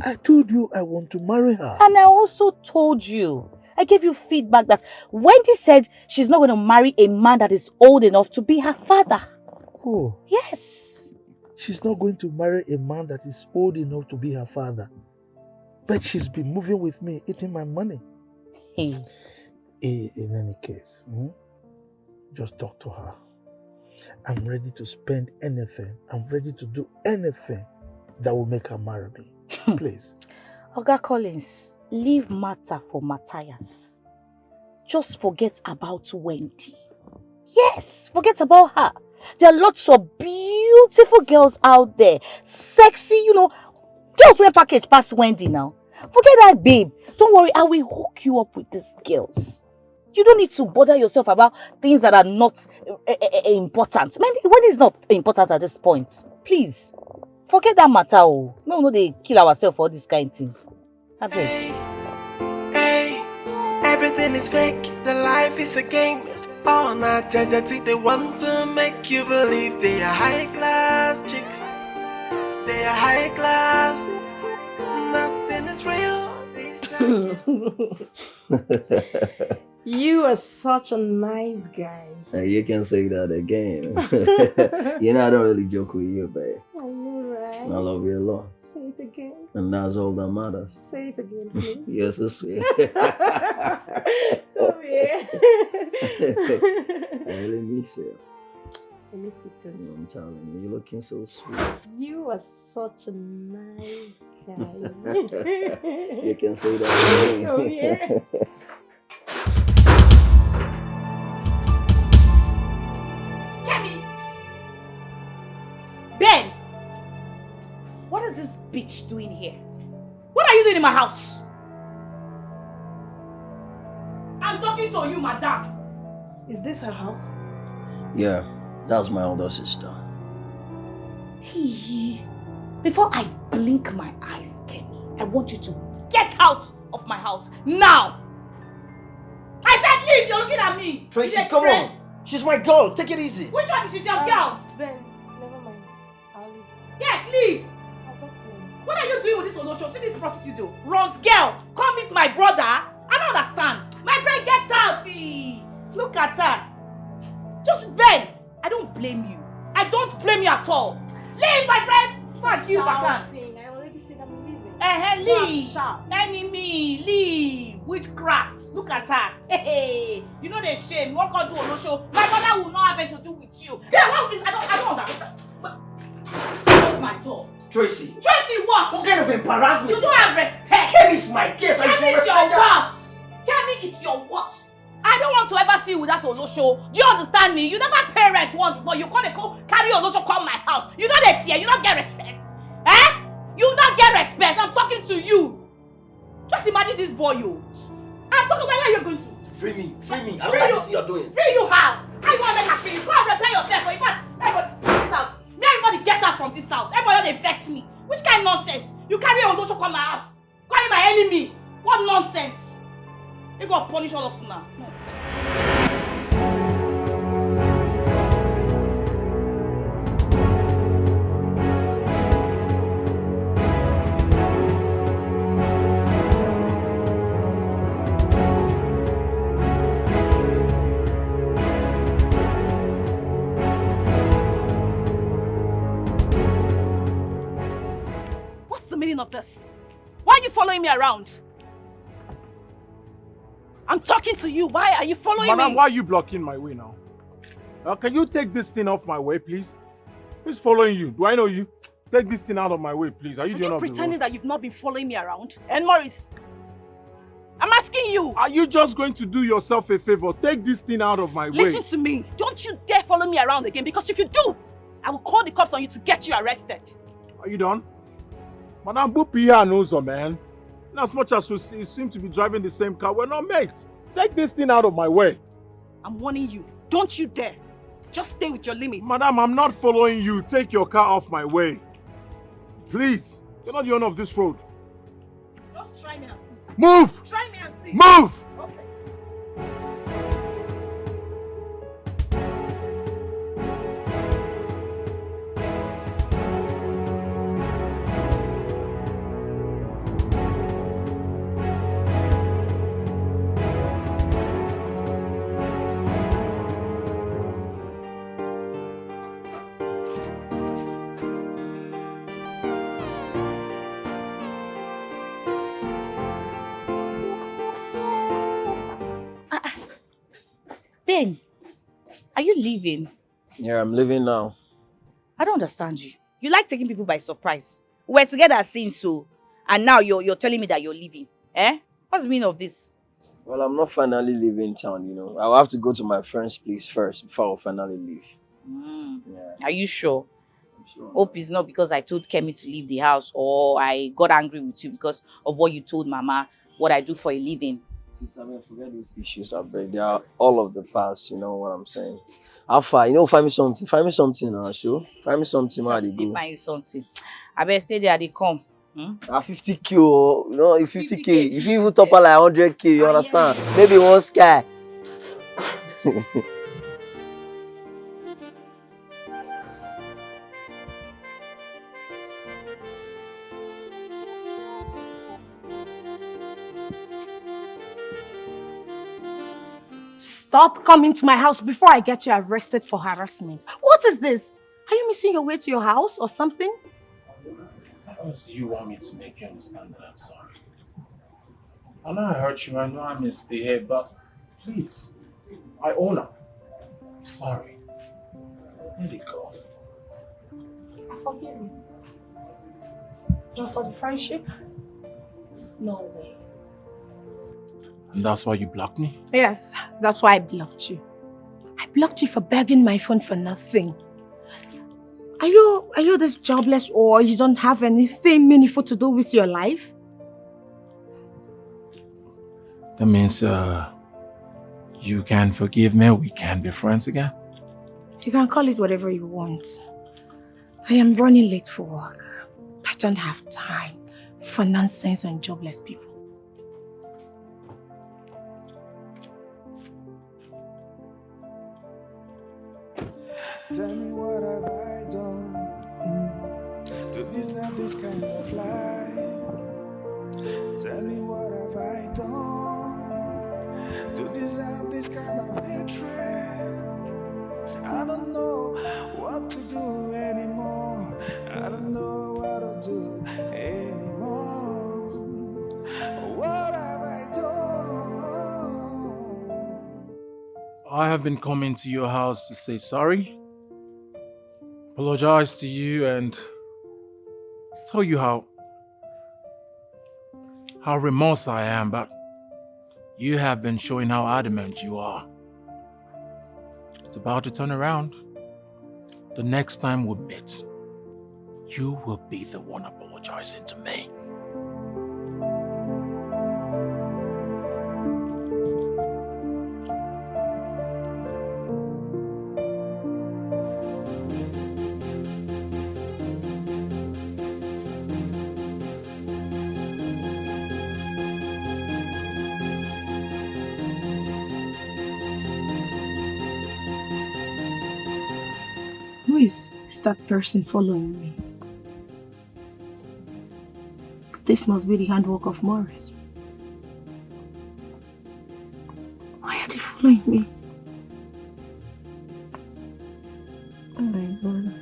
[SPEAKER 5] I told you I want to marry her.
[SPEAKER 1] And I also told you, I gave you feedback that Wendy said she's not going to marry a man that is old enough to be her father.
[SPEAKER 5] Oh.
[SPEAKER 1] Yes.
[SPEAKER 5] She's not going to marry a man that is old enough to be her father. But she's been moving with me, eating my money.
[SPEAKER 1] Hey.
[SPEAKER 5] In any case, just talk to her. I'm ready to spend anything. I'm ready to do anything that will make her marry me. Please.
[SPEAKER 1] Oga Collins, leave matter for Matthias. Just forget about Wendy. Yes, forget about her. There are lots of beautiful girls out there. Sexy, girls wear package past Wendy now. Forget that, babe. Don't worry, I will hook you up with these girls. You don't need to bother yourself about things that are not important. Man, when it's not important at this point, please, forget that matter. Oh. No, they kill ourselves for all these kind of things. I beg.
[SPEAKER 4] Hey, everything is fake. The life is a game. Oh, na jajati, they want to make you believe they are high class chicks. They are high class. Nothing is real.
[SPEAKER 7] You are such a nice guy.
[SPEAKER 6] You can say that again. You know, I don't really joke with you, babe.
[SPEAKER 7] I know, right?
[SPEAKER 6] I love you a lot.
[SPEAKER 7] Say it again.
[SPEAKER 6] And that's all that matters.
[SPEAKER 7] Say it again, please.
[SPEAKER 6] You're so sweet.
[SPEAKER 7] Come here.
[SPEAKER 6] I really miss you.
[SPEAKER 7] I missed it too.
[SPEAKER 6] I'm telling you, you're looking so sweet.
[SPEAKER 7] You are such a nice guy.
[SPEAKER 6] You can say that again.
[SPEAKER 7] Come here.
[SPEAKER 12] Ben! What is this bitch doing here? What are you doing in my house? I'm talking to you, madam.
[SPEAKER 7] Is this her house?
[SPEAKER 6] Yeah, that's my older sister.
[SPEAKER 12] Hey, before I blink my eyes, Kenny, I want you to get out of my house now! I said leave! You're looking at me!
[SPEAKER 6] Tracy, come on! She's my girl! Take it easy!
[SPEAKER 12] Which one is she, your girl?
[SPEAKER 7] Ben, never mind. I'll leave.
[SPEAKER 12] Yes, leave! What are you doing with this Olosho? See this prostitute? Ron's girl! Come meet my brother! I don't understand! My friend, get out! Look at her! Just Ben! I don't blame you. I don't blame you at all. Leave, my friend! Fuck you, Bakan.
[SPEAKER 7] I already said I'm leaving.
[SPEAKER 12] Leave! Enemy, leave! Witchcraft! Look at her! Hey, you know the shame. What can do Olosho? My brother will not have anything to do with you. Yeah, I don't understand. Close my door.
[SPEAKER 6] Tracy!
[SPEAKER 12] Tracy, what?
[SPEAKER 6] What kind of embarrassment?
[SPEAKER 12] You don't have respect.
[SPEAKER 6] Kemi is my guest. I should
[SPEAKER 12] Kemi, it's your
[SPEAKER 6] respect that.
[SPEAKER 12] what? Kemi, it's your what? I don't want to ever see you with that Olosho. Do you understand me? You never parent once before. You can't carry Olosho come my house. You know they fear. You don't get respect. Eh? You not get respect. I'm talking to you. Just imagine this boy, you. I'm talking about where you're going to.
[SPEAKER 6] Free me. Free me. I don't like this you're doing.
[SPEAKER 12] Free you how? How you want to make her free you? Go and repair yourself. Or in fact, everybody get out. May everybody get out from this house. Everybody they vex me. Which kind of nonsense? You carry Olosho come my house. Calling my enemy. What nonsense? You gonna punish all of you now. Nonsense.
[SPEAKER 9] What's the meaning of this? Why are you following me around? I'm talking to you. Why are you following me?
[SPEAKER 13] Madam, why are you blocking my way now? Can you take this thing off my way, please? Who's following you? Do I know you? Take this thing out of my way, please. Are you doing
[SPEAKER 9] pretending that you've not been following me around? And Maurice, I'm asking you.
[SPEAKER 13] Are you just going to do yourself a favor? Take this thing out of my way.
[SPEAKER 9] Listen to me. Don't you dare follow me around again, because if you do, I will call the cops on you to get you arrested.
[SPEAKER 13] Are you done? Madam Bupi here knows her, man. As much as we seem to be driving the same car, we're not mates. Take this thing out of my way.
[SPEAKER 9] I'm warning you. Don't you dare. Just stay with your limits.
[SPEAKER 13] Madam, I'm not following you. Take your car off my way. Please. You're not the owner of this road.
[SPEAKER 9] Just try me and see.
[SPEAKER 13] Move!
[SPEAKER 9] Try me and see.
[SPEAKER 13] Move!
[SPEAKER 9] Okay.
[SPEAKER 12] Ben, are you leaving?
[SPEAKER 6] Yeah, I'm leaving now.
[SPEAKER 12] I don't understand you. You like taking people by surprise. We're together since so, and now you're telling me that you're leaving. Eh? What's the meaning of this?
[SPEAKER 6] Well, I'm not finally leaving town, you know. I'll have to go to my friend's place first before I'll finally leave. Yeah.
[SPEAKER 12] Are you sure?
[SPEAKER 6] I'm sure.
[SPEAKER 12] Hope it's not because I told Kemi to leave the house or I got angry with you because of what you told Mama, what I do for a living.
[SPEAKER 6] Sister, man, forget those issues, I beg. They are all of the past, you know what I'm saying? How far? Find me something. Find me something now, sure. Find me something, how they go.
[SPEAKER 3] Find you something. I better stay there, they come.
[SPEAKER 6] 50K, oh, if 50K, if you even top her like 100K, you understand? Maybe one sky.
[SPEAKER 7] Stop coming to my house before I get you arrested for harassment. What is this? Are you missing your way to your house or something?
[SPEAKER 14] Honestly, you want me to make you understand that I'm sorry. I know I hurt you, I know I misbehaved, but please, I own up. I'm sorry. Let it go.
[SPEAKER 7] Forgive me. Not for the friendship? No way.
[SPEAKER 14] And that's why you blocked me?
[SPEAKER 7] Yes, that's why I blocked you. I blocked you for begging my phone for nothing. Are you this jobless or you don't have anything meaningful to do with your life?
[SPEAKER 14] That means you can forgive me, we can be friends again?
[SPEAKER 7] You can call it whatever you want. I am running late for work. I don't have time for nonsense and jobless people.
[SPEAKER 4] Tell me what have I done to deserve this kind of life? Tell me what have I done to deserve this kind of hatred? I don't know what to do anymore. I don't know what to do anymore. What have I done?
[SPEAKER 14] I have been coming to your house to say sorry, apologize to you, and tell you how remorse I am, but you have been showing how adamant you are. It's about to turn around. The next time we meet, you will be the one apologizing to me.
[SPEAKER 7] Who is that person following me? This must be the handwork of Morris. Why are they following me? Oh my God.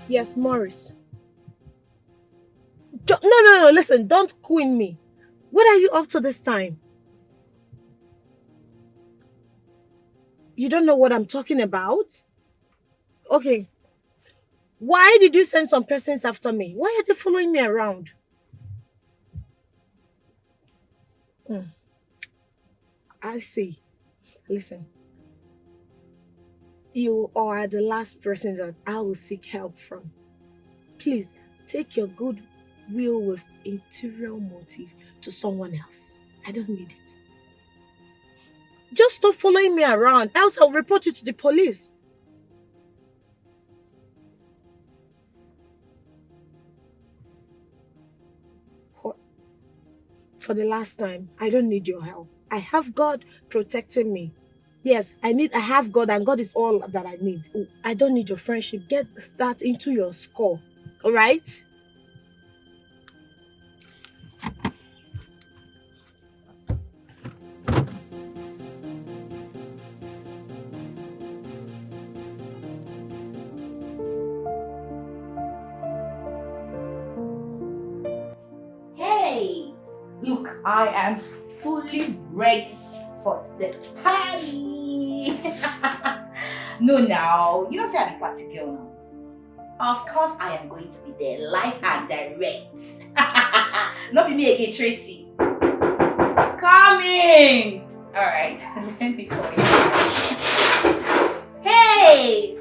[SPEAKER 7] Yes, Morris. No, listen, don't queen me. What are you up to this time? You don't know what I'm talking about? Okay. Why did you send some persons after me? Why are they following me around? I see. Listen. You are the last person that I will seek help from. Please, take your good will with interior motive to someone else. I don't need it. Just stop following me around, else I'll report you to the police. For the last time, I don't need your help. I have God protecting me. Yes, I have God, and God is all that I need. I don't need your friendship. Get that into your skull. All right?
[SPEAKER 3] Hey, look, I am fully ready for the party. No, now, you don't say I'm a party girl now. Of course, I am going to be there, live and direct. Not be me again, Tracy. Coming! Alright, let me call you. Hey!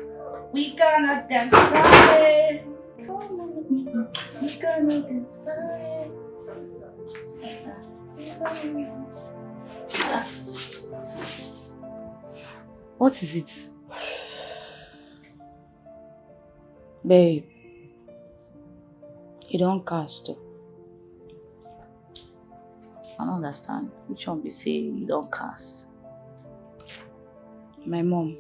[SPEAKER 3] We gonna dance party. Come on. We gonna dance party.
[SPEAKER 1] What is it? Babe, you don't cast. I don't understand. Which one be say you don't cast? My mom,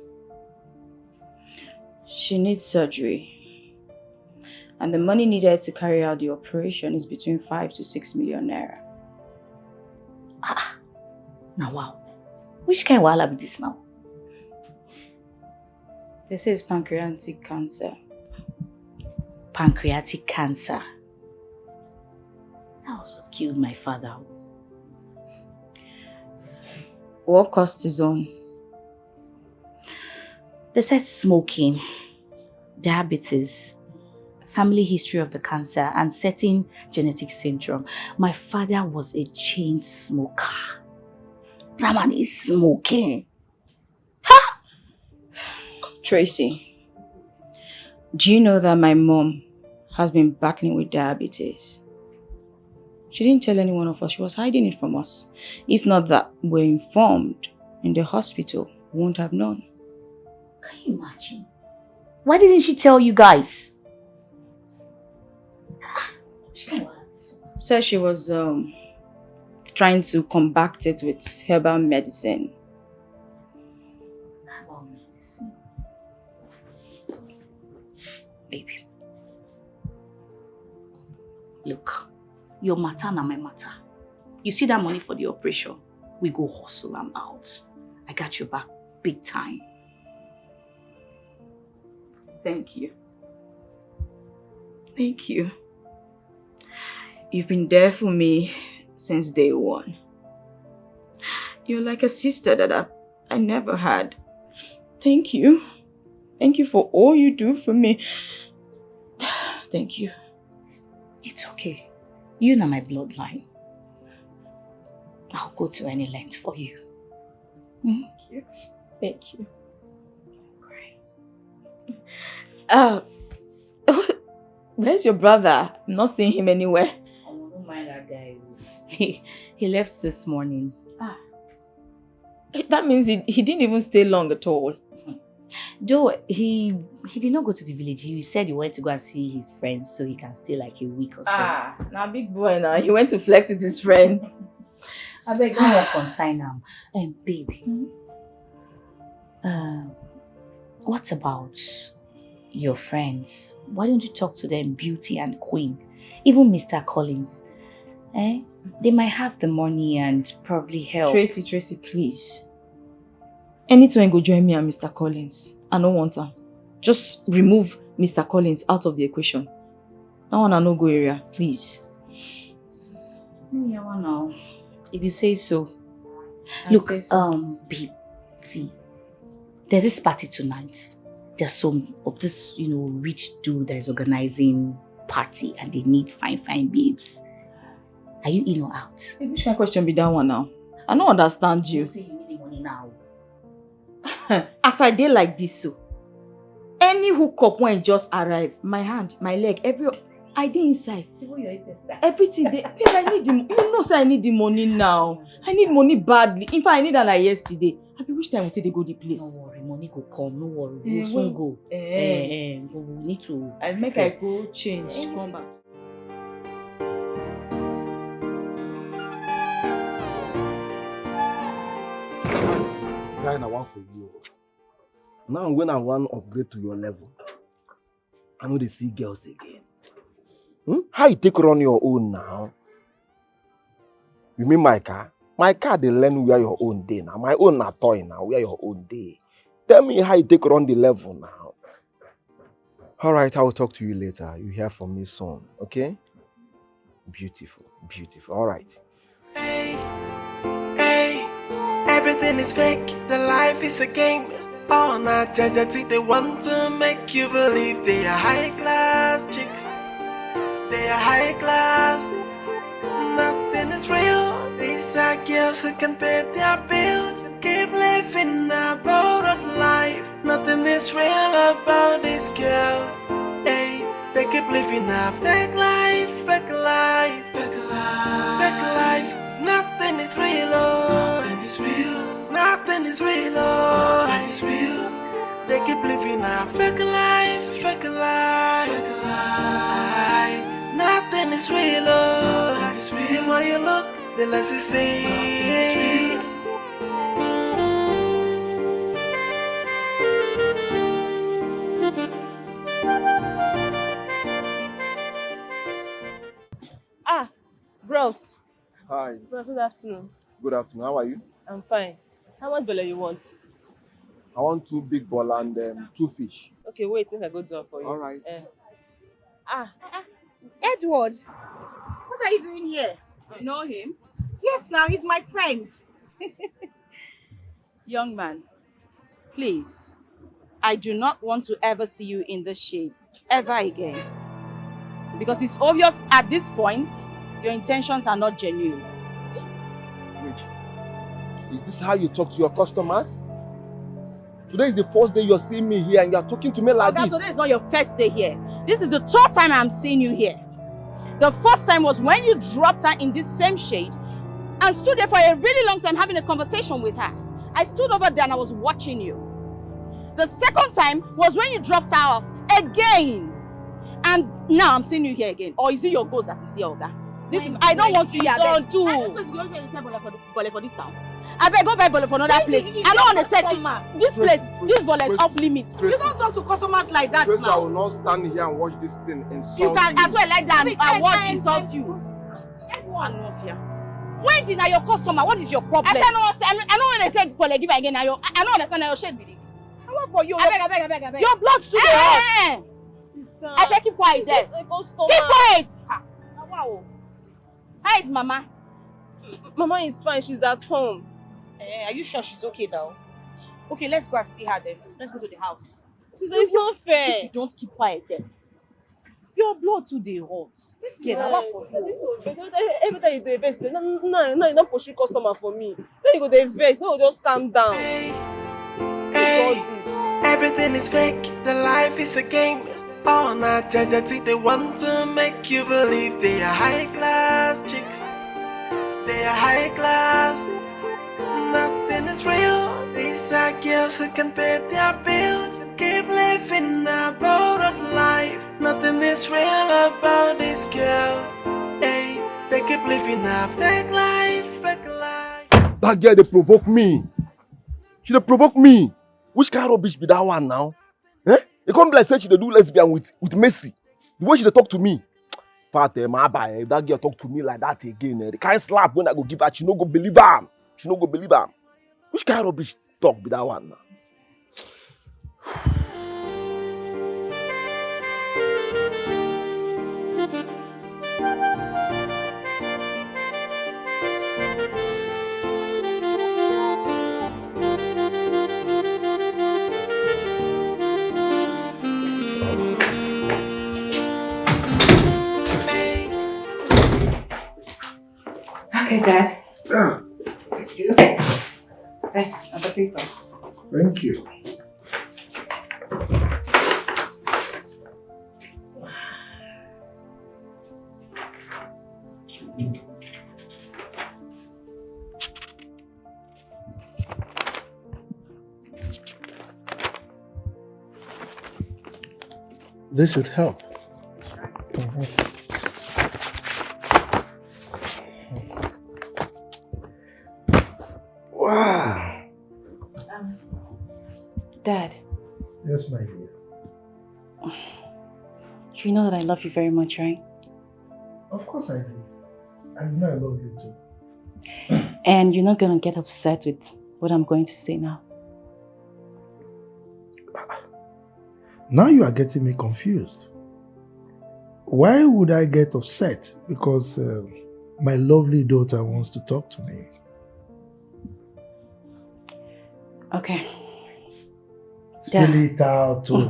[SPEAKER 1] she needs surgery. And the money needed to carry out the operation is between 5 to 6 million naira.
[SPEAKER 3] Now wow. Which kind of wahala be this now?
[SPEAKER 1] They say it's pancreatic cancer.
[SPEAKER 3] Pancreatic cancer. That was what killed my father.
[SPEAKER 1] What caused his own?
[SPEAKER 3] They said smoking, diabetes, family history of the cancer, and certain genetic syndrome. My father was a chain smoker. That man is smoking. Ha!
[SPEAKER 1] Tracy, do you know that my mom has been battling with diabetes? She didn't tell any one of us. She was hiding it from us. If not that we're informed in the hospital, we won't have known.
[SPEAKER 3] Can you imagine? Why didn't she tell you guys?
[SPEAKER 1] Said she was trying to combat it with herbal medicine.
[SPEAKER 3] Herbal medicine? Baby. Look, your matter and my matter. You see that money for the operation? We go hustle them out. I got your back big time.
[SPEAKER 1] Thank you. Thank you. You've been there for me since day one. You're like a sister that I never had. Thank you. Thank you for all you do for me. Thank you.
[SPEAKER 3] It's okay. You know my bloodline. I'll go to any length for you.
[SPEAKER 1] Thank you. Thank you. Where's your brother? I'm not seeing him anywhere.
[SPEAKER 3] Oh, don't mind that guy. He left this morning.
[SPEAKER 1] That means he didn't even stay long at all.
[SPEAKER 3] Though he did not go to the village. He said he wanted to go and see his friends so he can stay like a week or so.
[SPEAKER 1] Now big boy now. He went to flex with his friends.
[SPEAKER 3] I beg you not consign now. Baby. What about your friends? Why don't you talk to them, Beauty and Queen? Even Mr. Collins. They might have the money and probably help.
[SPEAKER 1] Tracy, please. Anytime go join me and Mr. Collins. I don't want her. Just remove Mr. Collins out of the equation. That one I no go area, please.
[SPEAKER 3] Yeah, now. If you say so. Look, babe, see, there's this party tonight. There's some of this, rich dude that is organizing party and they need fine babes. Are you in or out?
[SPEAKER 1] Hey, which kind of question be that one now? I don't understand you.
[SPEAKER 3] You say you need the money now.
[SPEAKER 1] As I did like this, so any hookup when it just arrive, my hand, my leg,
[SPEAKER 9] I dey inside.
[SPEAKER 3] Even your intestine.
[SPEAKER 9] Everything dey. Babe, I need the. You know, say I need the money now. I need money badly. In fact, I need that like yesterday. Abi, which time we take dey go the place?
[SPEAKER 3] No worry, money go come. No worry, we'll soon go. We need to.
[SPEAKER 9] I make I go change. Come back.
[SPEAKER 13] Guy, I want for you.
[SPEAKER 6] Now when I want to upgrade to your level, I know they see girls again. How you take run your own now? You mean my car? My car they learn where your own day now. My own na toy now, where your own day. Tell me how you take run the level now. Alright, I will talk to you later. You hear from me soon, okay? Beautiful, beautiful. Alright.
[SPEAKER 4] Hey, everything is fake. The life is a game. Oh, not judge. They want to make you believe they are high class chicks. They are high class. Nothing is real. These are girls who can pay their bills. Keep living a borrowed life. Nothing is real about these girls. Hey, they keep living a fake life, fake life, fake life, fake life. Nothing is real, oh. Nothing is real. Nothing is real, oh. Nothing is real. They keep living a fake life, fake life, fake life. Nothing is real, oh. Nothing is real. The more you look, the less you see.
[SPEAKER 15] Bros.
[SPEAKER 6] Hi.
[SPEAKER 15] Bros, good afternoon.
[SPEAKER 6] Good afternoon. How are you?
[SPEAKER 15] I'm fine. How much belly you want?
[SPEAKER 6] I want 2 big ball and 2 fish.
[SPEAKER 15] Okay, wait, make I go do it for you.
[SPEAKER 6] Alright.
[SPEAKER 12] Edward, what are you doing here?
[SPEAKER 9] You know him?
[SPEAKER 12] Yes, now he's my friend.
[SPEAKER 9] Young man, please. I do not want to ever see you in this shade ever again. Because it's obvious at this point, your intentions are not genuine.
[SPEAKER 6] Wait. Is this how you talk to your customers? Today is the first day you're seeing me here and you're talking to me like this.
[SPEAKER 9] Today is not your first day here. This is the 3rd time I'm seeing you here. The first time was when you dropped her in this same shade and stood there for a really long time having a conversation with her. I stood over there and I was watching you. The 2nd time was when you dropped her off again. And now I'm seeing you here again. Or is it your ghost that is here, Oga? I don't want you here. Don't do. I just think the only way you sell bole for this town. I better go buy bole for another place. I don't want to sell this place. This bole is off limits.
[SPEAKER 12] You don't talk to customers like that
[SPEAKER 6] Trace,
[SPEAKER 12] now.
[SPEAKER 6] I will not stand here and watch this thing insult
[SPEAKER 9] you. Can as well like that and watch insult you. When did your customer? What is your problem? I don't want to say bole give again. I don't understand your shade with this.
[SPEAKER 12] I want for you.
[SPEAKER 9] I beg.
[SPEAKER 12] Your blood too hot.
[SPEAKER 15] Sister.
[SPEAKER 9] I said keep quiet there. Keep quiet. Wow. How is Mama?
[SPEAKER 15] Mama is fine. She's at home.
[SPEAKER 12] Are you sure she's okay now? Okay, let's go and see her then. Let's go to the house.
[SPEAKER 15] Sister, it's not fair.
[SPEAKER 12] If you don't keep quiet then. Your blood too dey hot. This girl,
[SPEAKER 15] yes. Every time you do invest, no, you don't pursue customer for me. Then you go to invest. No, just calm down.
[SPEAKER 4] Hey, everything is fake. The life is a game. Oh, not judge. They want to make you believe they are high class chicks. They are high class. Nothing is real. These are girls who can pay their bills. Keep living a borrowed life. Nothing is real about these girls. Hey, they keep living a fake life, fake life.
[SPEAKER 6] That girl, they provoke me. She they provoke me. Which kind of rubbish be that one now? They come like say she they do lesbian with Messi. The way she they talk to me. Fat if that girl talk to me like that again, the kind slap when I go give her, she no go believe her. She no go believe her. Which kind of rubbish talk be that one now?
[SPEAKER 12] Okay, Dad.
[SPEAKER 8] Thank you.
[SPEAKER 12] That's the papers.
[SPEAKER 8] Thank you.
[SPEAKER 5] This should help. Wow.
[SPEAKER 11] Dad.
[SPEAKER 5] Yes, my dear.
[SPEAKER 11] You know that I love you very much, right?
[SPEAKER 5] Of course I do. I know I love you too.
[SPEAKER 11] And you're not gonna get upset with what I'm going to say now.
[SPEAKER 5] Now you are getting me confused. Why would I get upset? Because my lovely daughter wants to talk to me.
[SPEAKER 11] Okay.
[SPEAKER 5] Spill it out too.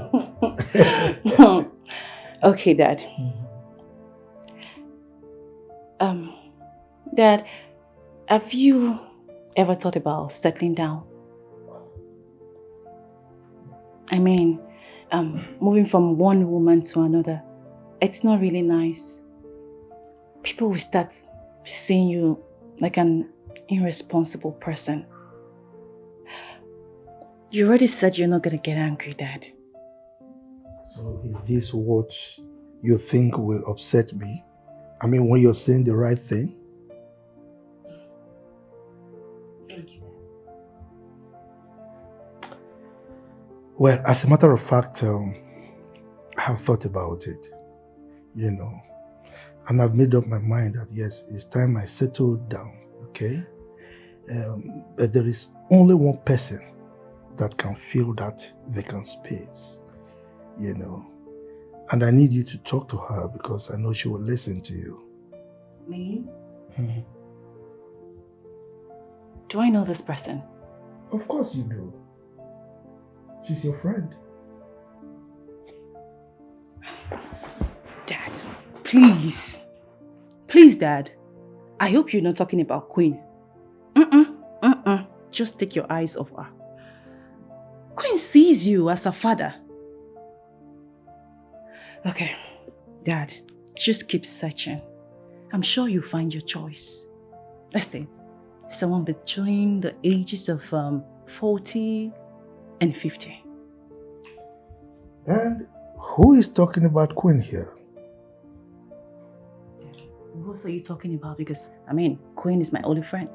[SPEAKER 11] Okay, Dad. Dad, have you ever thought about settling down? I mean, moving from one woman to another, it's not really nice. People will start seeing you like an irresponsible person. You already said you're not going to get angry, Dad.
[SPEAKER 5] So is this what you think will upset me? I mean, when you're saying the right thing?
[SPEAKER 11] Thank you, Dad.
[SPEAKER 5] Well, as a matter of fact, I have thought about it, you know, and I've made up my mind that yes, it's time I settled down, okay? But there is only one person that can fill that vacant space, you know. And I need you to talk to her because I know she will listen to you.
[SPEAKER 11] Me?
[SPEAKER 5] Mm-hmm.
[SPEAKER 11] Do I know this person?
[SPEAKER 5] Of course you do. She's your friend.
[SPEAKER 11] Dad, please. Please, Dad. I hope you're not talking about Queen. Just take your eyes off her. Queen sees you as a father. Okay, Dad, just keep searching. I'm sure you'll find your choice. Let's say, someone between the ages of 40 and 50.
[SPEAKER 5] And who is talking about Queen here?
[SPEAKER 11] What are you talking about? Because, I mean, Queen is my only friend.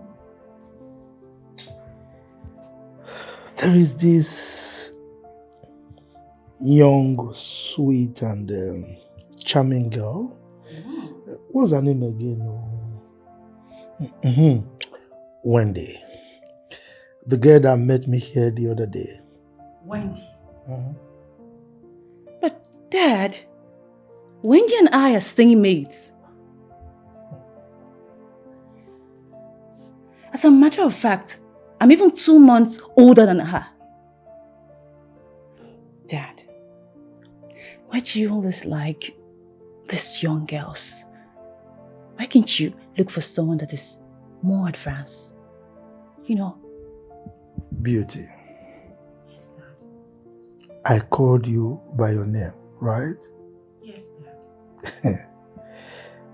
[SPEAKER 5] There is this young, sweet, and charming girl. What's her name again? Wendy. The girl that met me here the other day.
[SPEAKER 11] Wendy? But, Dad, Wendy and I are singing mates. As a matter of fact, I'm even 2 months older than her. Dad, why do you always like these young girls? Why can't you look for someone that is more advanced? You know?
[SPEAKER 5] Beauty.
[SPEAKER 11] Yes, Dad.
[SPEAKER 5] I called you by your name, right?
[SPEAKER 11] Yes, Dad.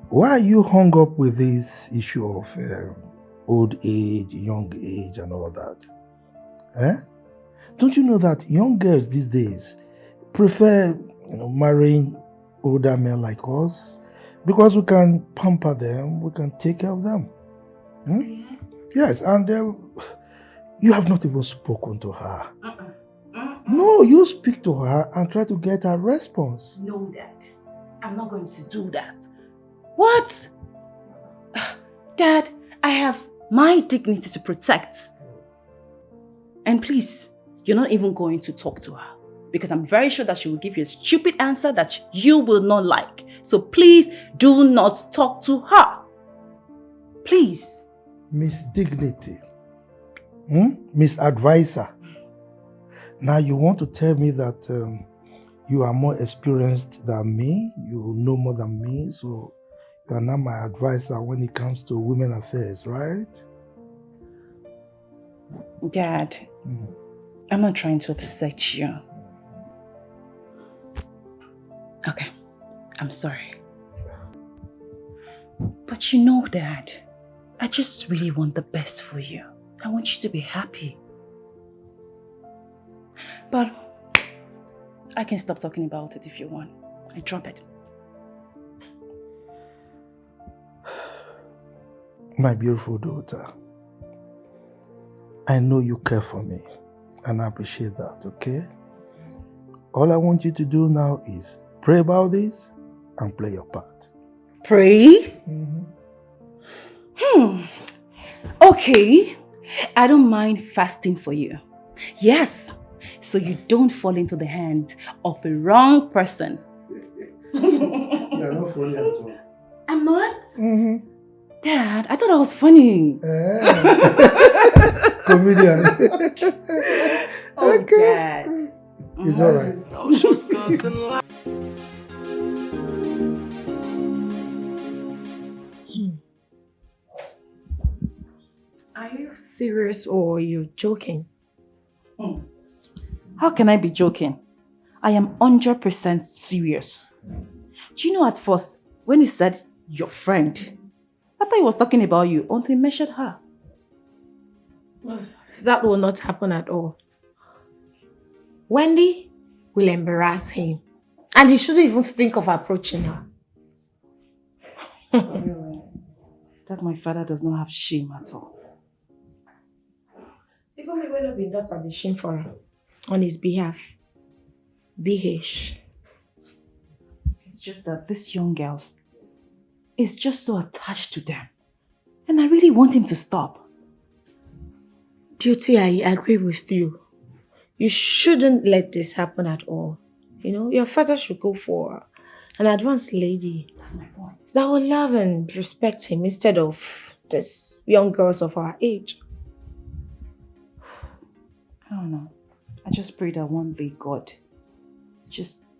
[SPEAKER 5] Why are you hung up with this issue of old age, young age, and all that? Don't you know that young girls these days prefer marrying older men like us? Because we can pamper them, we can take care of them. Yes, and you have not even spoken to her. No, you speak to her and try to get a response.
[SPEAKER 11] No, Dad. I'm not going to do that. What? Dad, I have my dignity to protect. And please, you're not even going to talk to her. Because I'm very sure that she will give you a stupid answer that you will not like. So please do not talk to her. Please.
[SPEAKER 5] Miss Dignity. Miss Advisor. Now you want to tell me that you are more experienced than me, you know more than me, so you are now my advisor when it comes to women affairs, right?
[SPEAKER 11] Dad, I'm not trying to upset you. Okay, I'm sorry. But you know, Dad, I just really want the best for you. I want you to be happy. But I can stop talking about it if you want. I drop it.
[SPEAKER 5] My beautiful daughter, I know you care for me and I appreciate that, okay? All I want you to do now is pray about this and play your part.
[SPEAKER 11] Pray? Okay. I don't mind fasting for you. Yes. So you don't fall into the hands of a wrong person.
[SPEAKER 5] You're not funny at all.
[SPEAKER 11] I'm not? Dad, I thought I was funny.
[SPEAKER 5] Comedian.
[SPEAKER 11] Okay. Dad.
[SPEAKER 5] It's alright.
[SPEAKER 7] Are you serious or are you joking?
[SPEAKER 11] How can I be joking? I am 100% serious. Do you know at first, when he said, your friend, I thought he was talking about you until he mentioned her.
[SPEAKER 7] That will not happen at all. Wendy will embarrass him. And he shouldn't even think of approaching her.
[SPEAKER 11] That my father does not have shame at all.
[SPEAKER 7] Even me will not be that at the shame for her. On his behalf. BH.
[SPEAKER 11] It's just that these young girls is just so attached to them. And I really want him to stop.
[SPEAKER 7] Duty, I agree with you. You shouldn't let this happen at all. You know, your father should go for an advanced lady.
[SPEAKER 11] That's my point.
[SPEAKER 7] That will love and respect him instead of these young girls of our age.
[SPEAKER 11] I don't know. I just pray that one day God just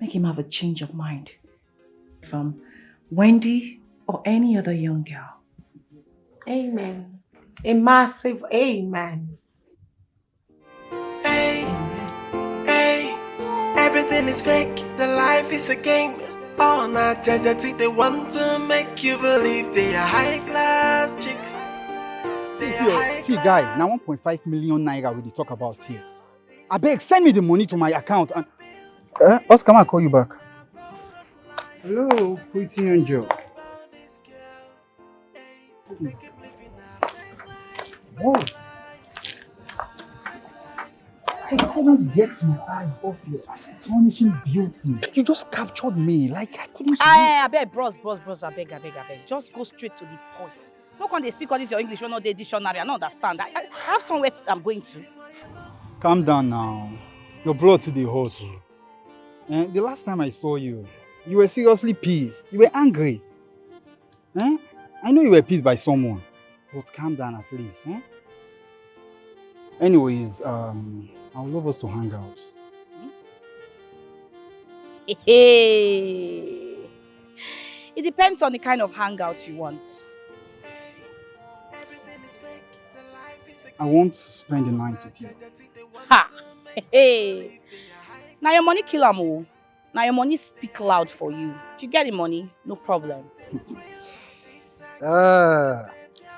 [SPEAKER 11] make him have a change of mind from Wendy or any other young girl.
[SPEAKER 7] Amen. A massive amen.
[SPEAKER 4] Hey, hey, everything is fake. The life is a game. Oh, not judge. They want to make you believe they are high class chicks.
[SPEAKER 8] See, guy, now 1.5 million naira we dey talk about here. I beg, send me the money to my account and Oscar, I'll call you back. Hello, pretty angel. Whoa. I couldn't get my eyes off your astonishing beauty. You just captured me, like I couldn't.
[SPEAKER 12] I beg, bros, I beg. Just go straight to the point. No can they speak all this your English, not the dictionary. I don't understand. I have somewhere I'm going to.
[SPEAKER 8] Calm down now. Your blood to the hot. The last time I saw you, you were seriously pissed. You were angry. I know you were pissed by someone, but calm down at least. Anyways, I would love us to hang out.
[SPEAKER 12] Hey. It depends on the kind of hangout you want.
[SPEAKER 8] I want to spend the night with you.
[SPEAKER 12] Ha! Hey! Now your money kill am. Now your money speak loud for you. If you get the money, no problem.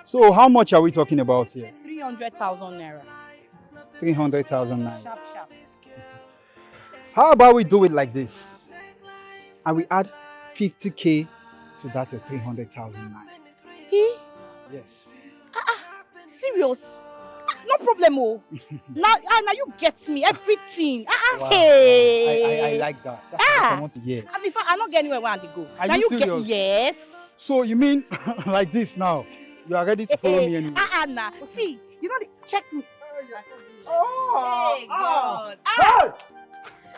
[SPEAKER 8] So how much are we talking about here?
[SPEAKER 12] 300,000 naira.
[SPEAKER 8] 300,000 naira.
[SPEAKER 12] Sharp.
[SPEAKER 8] How about we do it like this? And we add 50k to that of 300,000 naira. Yes.
[SPEAKER 12] Serious? No problem, now you get me everything.
[SPEAKER 8] Wow.
[SPEAKER 12] Hey.
[SPEAKER 8] I like that. That's what I want to hear.
[SPEAKER 12] And if I not get anywhere where I go.
[SPEAKER 8] Are
[SPEAKER 12] now
[SPEAKER 8] you
[SPEAKER 12] you
[SPEAKER 8] serious?
[SPEAKER 12] get yes.
[SPEAKER 8] So you mean like this now? You are ready to follow me anyway?
[SPEAKER 12] Nah. See, you know check me.
[SPEAKER 8] Oh,
[SPEAKER 12] hey, God.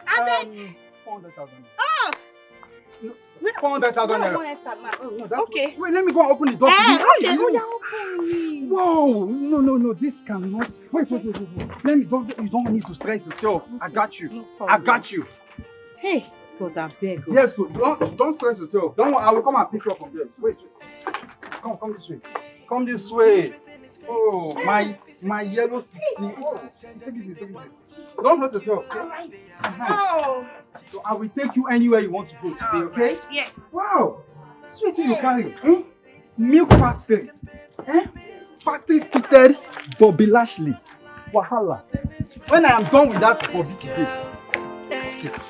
[SPEAKER 8] I mean, 400,000. 400,000 naira.
[SPEAKER 12] Okay.
[SPEAKER 8] Wait, let me go and open the door for you.
[SPEAKER 12] Okay.
[SPEAKER 8] Whoa! No, this cannot. Wait. Let me. You don't need to stress yourself. I got you.
[SPEAKER 12] No problem.
[SPEAKER 8] I got you.
[SPEAKER 12] Hey, God, I beg.
[SPEAKER 8] Yes, so don't stress yourself. Don't worry, I will come and pick you up from there. Wait. Come this way. Come this way. Oh, my yellow 60. Oh, take it easy. Don't hurt yourself. Okay?
[SPEAKER 12] All right. Oh.
[SPEAKER 8] So I will take you anywhere you want to go today, okay?
[SPEAKER 12] Yes.
[SPEAKER 8] Wow. Sweet you carry. Milk factory. Factory fitted Bobby Lashley. Wahala. When I am done with that Bobby today,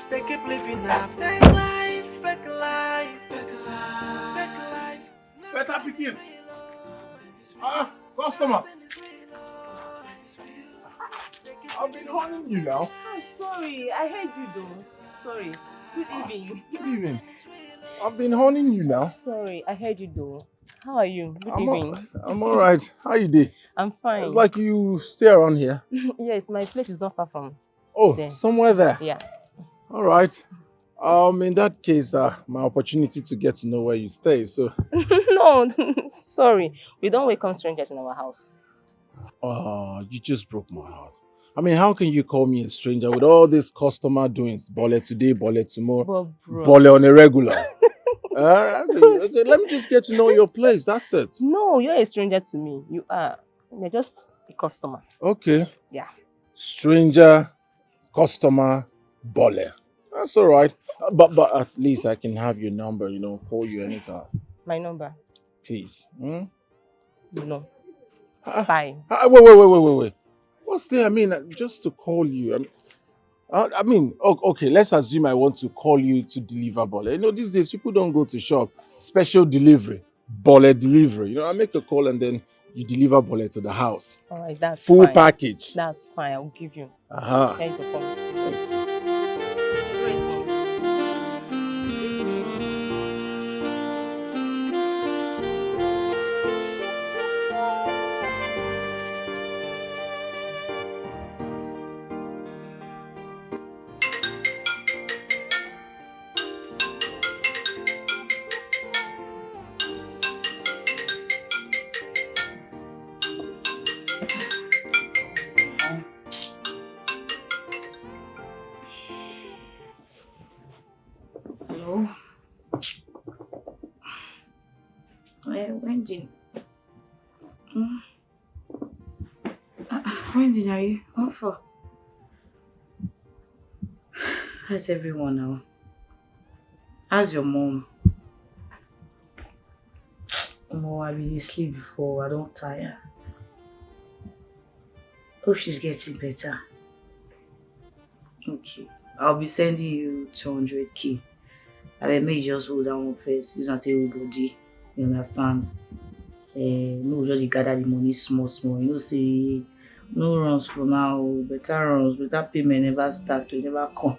[SPEAKER 4] They keep living a fake life.
[SPEAKER 10] better picking. Customer. I've been holding you now.
[SPEAKER 15] I'm sorry. I heard you though. Sorry. Good evening.
[SPEAKER 10] Good evening. I've been holding you now.
[SPEAKER 15] Sorry, I heard you though. How are you? Good
[SPEAKER 10] I'm
[SPEAKER 15] evening.
[SPEAKER 10] I'm all right. How you doing?
[SPEAKER 15] I'm fine.
[SPEAKER 10] It's like you stay around here.
[SPEAKER 15] Yes, my place is not far from
[SPEAKER 10] Oh,
[SPEAKER 15] there.
[SPEAKER 10] somewhere there.
[SPEAKER 15] Yeah.
[SPEAKER 10] All right. In that case, my opportunity to get to know where you stay. So,
[SPEAKER 15] No, sorry. We don't welcome strangers in our house.
[SPEAKER 10] you just broke my heart. I mean, how can you call me a stranger with all these customer doings? Bole today, bole tomorrow, bole on a regular. Okay, let me just get to know your place. That's it.
[SPEAKER 15] No, you're a stranger to me. You are. You're just a customer.
[SPEAKER 10] Okay.
[SPEAKER 15] Yeah.
[SPEAKER 10] Stranger, customer, bole. That's all right. But at least I can have your number, call you anytime.
[SPEAKER 15] My number?
[SPEAKER 10] Please.
[SPEAKER 15] No. Bye.
[SPEAKER 10] Wait. What's there? I mean, just to call you. Okay, let's assume I want to call you to deliver bole. These days people don't go to shop. Special delivery, bole delivery. I make a call and then you deliver bole to the house.
[SPEAKER 15] All right, that's
[SPEAKER 10] full
[SPEAKER 15] fine.
[SPEAKER 10] package.
[SPEAKER 15] That's fine. I'll give you.
[SPEAKER 10] Uh-huh.
[SPEAKER 15] Here's your phone.
[SPEAKER 10] Thank you.
[SPEAKER 3] Hello? Wendy. Wendy, are you? What for? How's everyone now? How's your mom? Oh, I really sleep before. I don't tire. Hope she's getting better. Okay. I'll be sending you 200k. I mean, may just hold down first. Use not a body. You understand? No, just gather the money small. Say no runs for now. Better runs. Better payment never start. To never come.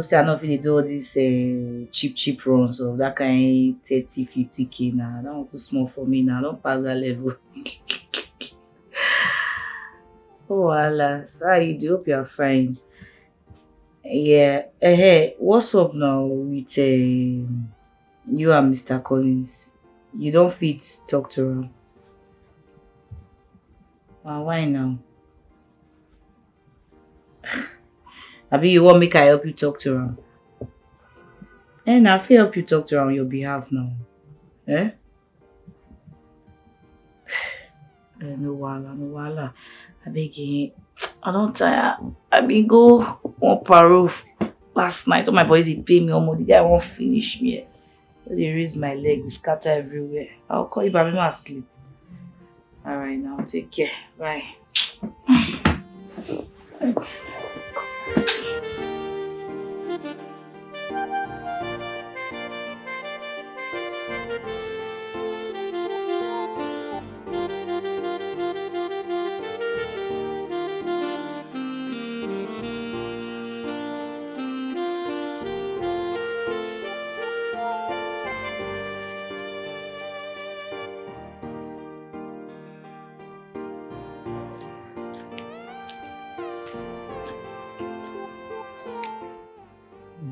[SPEAKER 3] Say I'm not going to do all these cheap runs of that kind 30, 50k now. That one too small for me now. I don't pass that level. Oh, Allah. So how you do? Hope you're fine. Yeah. Hey, what's up now with you and Mr. Collins? You don't fit talk to him. Why now? Abi, you want me to help you talk to him? I feel help you talk to her on your behalf now. No wala. I beg you. I don't tire. I been go one paro last night. All my body they pay me almost. The guy won't finish me. They raise my leg, they scatter everywhere. I'll call you, but I'm not asleep. Alright, now take care. Bye.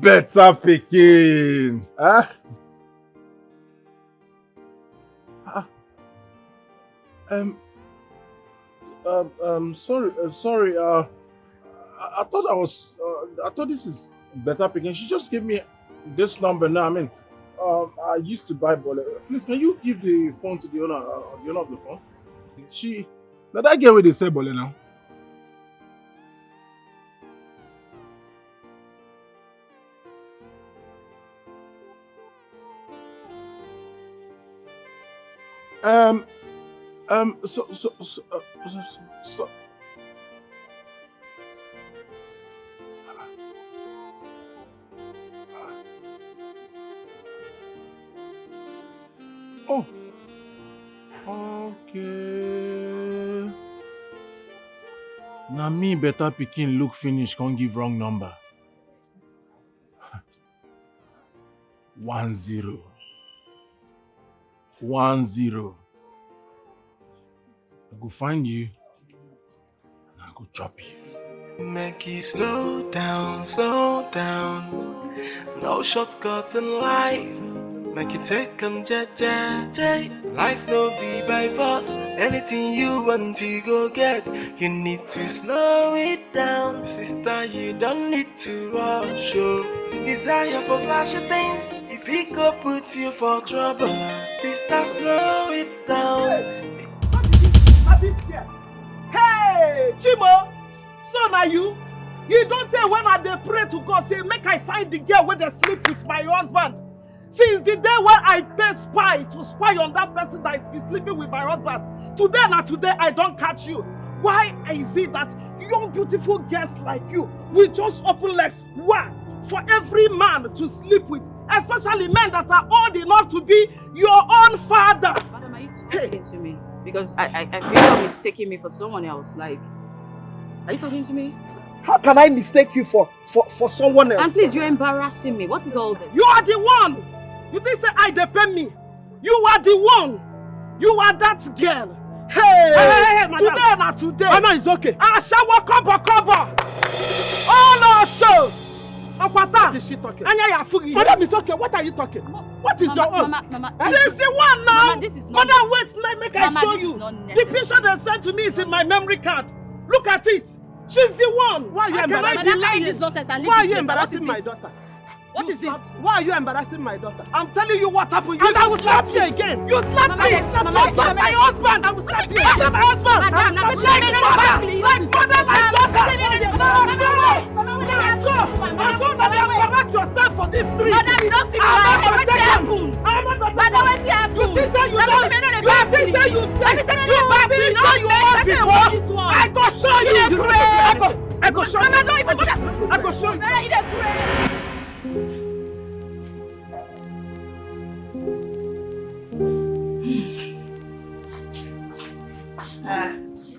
[SPEAKER 10] Better picking. Sorry. I thought this is better picking. She just gave me this number now. I mean, I used to buy bole. Please, can you give the phone to the owner of the phone? Now that girl where they say bole now. So. Oh. Okay. Now me better pikin look finish, can't give wrong number. 10. 10. I go find you and I go chop you.
[SPEAKER 4] Make you slow down, slow down. No shortcuts in life. Make you take 'em J. Life no be by force. Anything you want to go get, you need to slow it down. Sister, you don't need to rush. Oh. The desire for flashy things, if it go put you for trouble, sister, slow it down.
[SPEAKER 13] Hey, Chimo! So now you don't tell when I dey pray to God, say, make I find the girl where they sleep with my husband. Since the day when I pay spy to spy on that person that is be sleeping with my husband, today I don't catch you. Why is it that young beautiful girls like you will just open legs for every man to sleep with, especially men that are old enough to be your own father?
[SPEAKER 11] Madam, are you talking to me? Because I feel you're mistaking me for someone else. Like, are you talking to me?
[SPEAKER 13] How can I mistake you for someone else?
[SPEAKER 11] And please, you're embarrassing me. What is all this?
[SPEAKER 13] You are the one! You didn't say I depend me. You are the one. You are that girl. Hey, today. Oh no, it's okay. Shower cover. Oh no, show. What is she talking? Madam, it's okay. What are you talking? What is your own?
[SPEAKER 11] Mama,
[SPEAKER 13] she's the one now.
[SPEAKER 11] Mama, this is not.
[SPEAKER 13] Madam, wait, make I show you. The picture they sent to me is in my memory card. Look at it. She's the one. Why are you embarrassing my daughter?
[SPEAKER 11] What is this?
[SPEAKER 13] Why are you embarrassing my daughter? I'm telling you what happened. I will slap you again. You slapped me. You slapped my husband. I will slap you. You slapped my husband. Like mother, like daughter. I saw that you embarrass yourself for this street.
[SPEAKER 11] Madam, you don't see me. What happened? Madam, what happened?
[SPEAKER 13] You see, say you don't. You think say you say. You I go show you. I go show you. I go show you.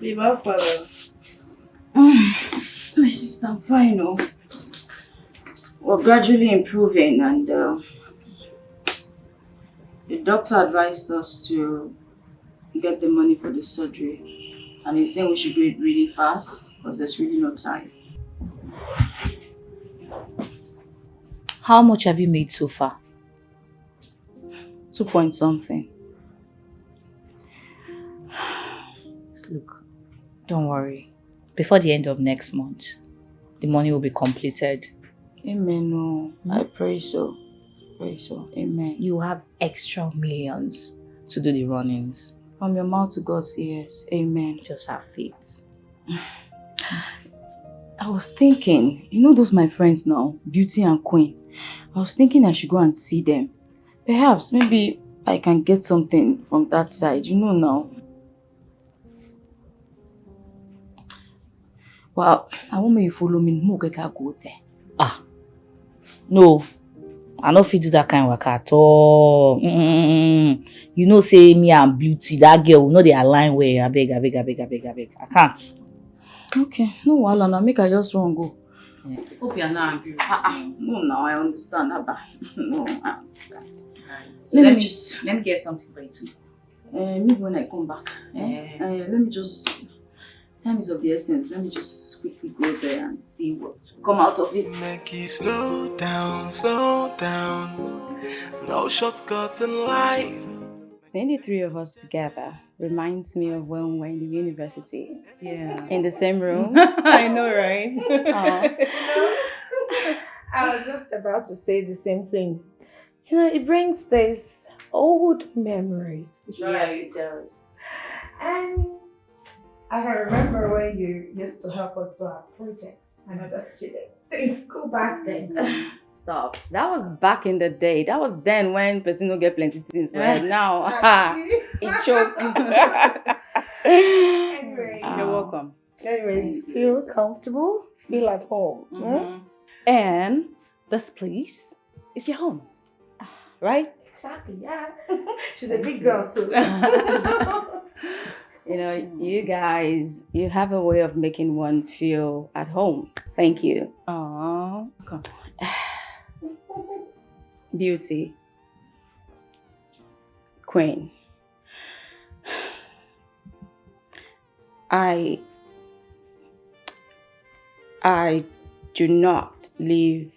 [SPEAKER 3] Leave out for my sister, I'm fine, no. We're gradually improving, and the doctor advised us to get the money for the surgery, and he's saying we should do it really fast because there's really no time.
[SPEAKER 1] How much have you made so far?
[SPEAKER 3] 2 point something.
[SPEAKER 1] Look, don't worry. Before the end of next month, the money will be completed.
[SPEAKER 3] Amen. No, I pray so. Amen.
[SPEAKER 1] You have extra millions to do the run-ins.
[SPEAKER 3] From your mouth to God's ears. Amen.
[SPEAKER 1] Just have faith.
[SPEAKER 3] I was thinking, you know those my friends now, Beauty and Queen. I was thinking I should go and see them. Perhaps, maybe I can get something from that side, you know now. Well, I want you to follow me. Go there.
[SPEAKER 1] No, I no fit do that kind of work at all. You know, say me and Beauty, that girl, no, they align well. I beg. I can't.
[SPEAKER 3] Okay, no wahala now. Make I just run go. Yeah. Hope you're not angry. No, now I understand. No, I understand.
[SPEAKER 1] So let me get something for you too.
[SPEAKER 3] Maybe when I come back. Let me just. Time is of the essence. Let me just quickly go there and see what come out of it.
[SPEAKER 4] Make you slow down. No shortcuts in life.
[SPEAKER 11] Seeing the three of us together reminds me of when we were in the university.
[SPEAKER 7] Yeah.
[SPEAKER 11] In the same room.
[SPEAKER 7] I know, right?
[SPEAKER 11] Oh.
[SPEAKER 7] I was just about to say the same thing. You know, it brings these old memories.
[SPEAKER 3] Yeah, it does.
[SPEAKER 7] And I can remember when you used to help us do our projects and other students in school back then.
[SPEAKER 11] Stop. That was back in the day. That was then when person don't get plenty things. But now, it choke.
[SPEAKER 7] Anyway,
[SPEAKER 11] you're welcome.
[SPEAKER 7] Anyways, feel comfortable, feel at home.
[SPEAKER 11] Mm-hmm. And this place is your home, right?
[SPEAKER 7] Exactly, yeah. She's a big girl too.
[SPEAKER 11] You know, you guys, you have a way of making one feel at home. Thank you.
[SPEAKER 3] Aww.
[SPEAKER 11] Beauty. Queen. I do not live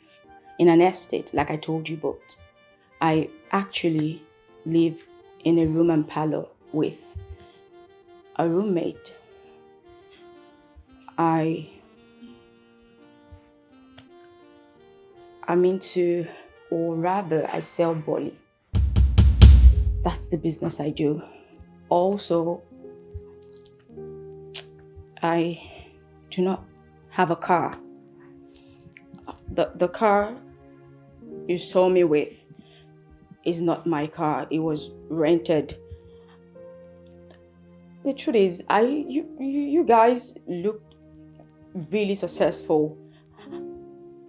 [SPEAKER 11] in an estate like I told you both. I actually live in a room and parlor with a roommate. I'm into, or rather, I sell bolly. That's the business I do. Also, I do not have a car. The car you saw me with is not my car. It was rented. The truth is, you guys looked really successful,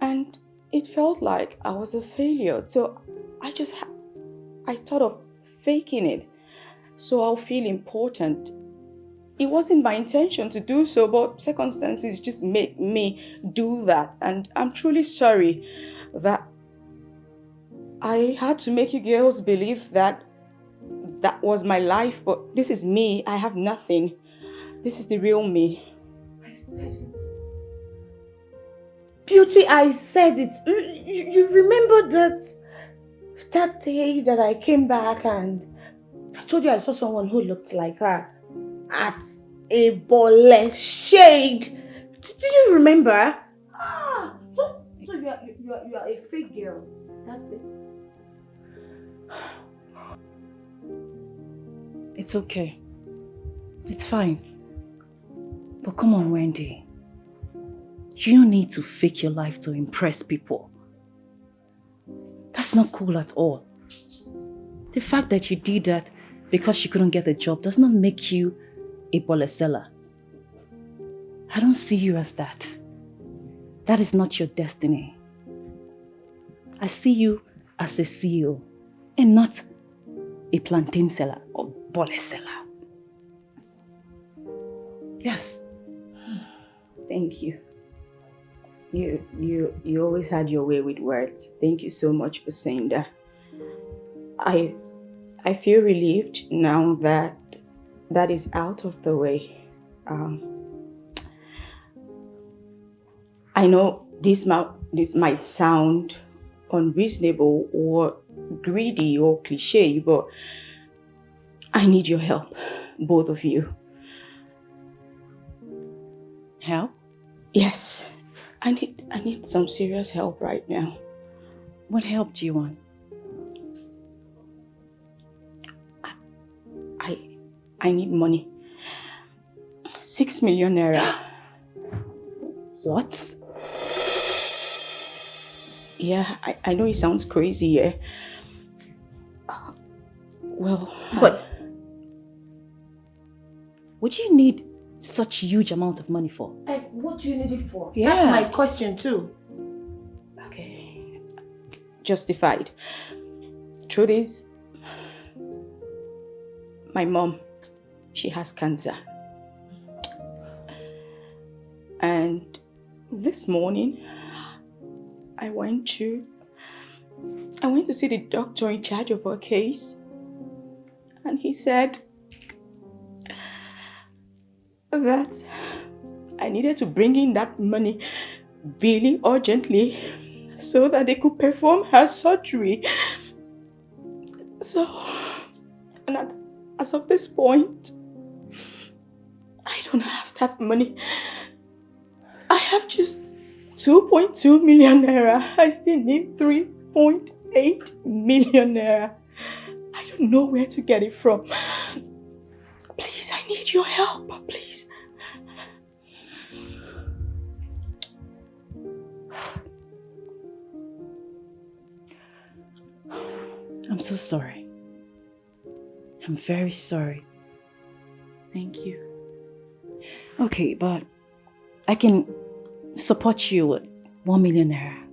[SPEAKER 11] and it felt like I was a failure. So I thought of faking it, so I'll feel important. It wasn't my intention to do so, but circumstances just made me do that, and I'm truly sorry that I had to make you girls believe that that was my life, but this is me. I have nothing. This is the real me.
[SPEAKER 7] I said it. Beauty, I said it. You remember that day that I came back and I told you I saw someone who looked like her at a bole shade. Did you remember? So you are a fake girl. That's it.
[SPEAKER 11] It's okay. It's fine. But come on, Wendy. You don't need to fake your life to impress people. That's not cool at all. The fact that you did that because you couldn't get a job does not make you a bole seller. I don't see you as that. That is not your destiny. I see you as a CEO and not a plantain seller or bole seller. Yes. Thank you. You always had your way with words. Thank you so much for saying that. I feel relieved now that that is out of the way. I know this might sound unreasonable or greedy or cliche, but I need your help, both of you. Help? Yes. I need some serious help right now. What help do you want? I need money. 6 million naira. What? Yeah, I know it sounds crazy, yeah. Well, but would you need such huge amount of money for?
[SPEAKER 7] What do you need it for?
[SPEAKER 11] Yeah.
[SPEAKER 7] That's my question too.
[SPEAKER 11] Okay. Justified. Truth is, my mom, she has cancer. And this morning, I went to see the doctor in charge of her case. And he said that I needed to bring in that money really urgently so that they could perform her surgery. So, and as of this point, I don't have that money. I have just 2.2 million naira. I still need 3.8 million naira. I don't know where to get it from. Please, I need your help, please. I'm so sorry. I'm very sorry. Thank you. Okay, but I can support you with 1 million naira.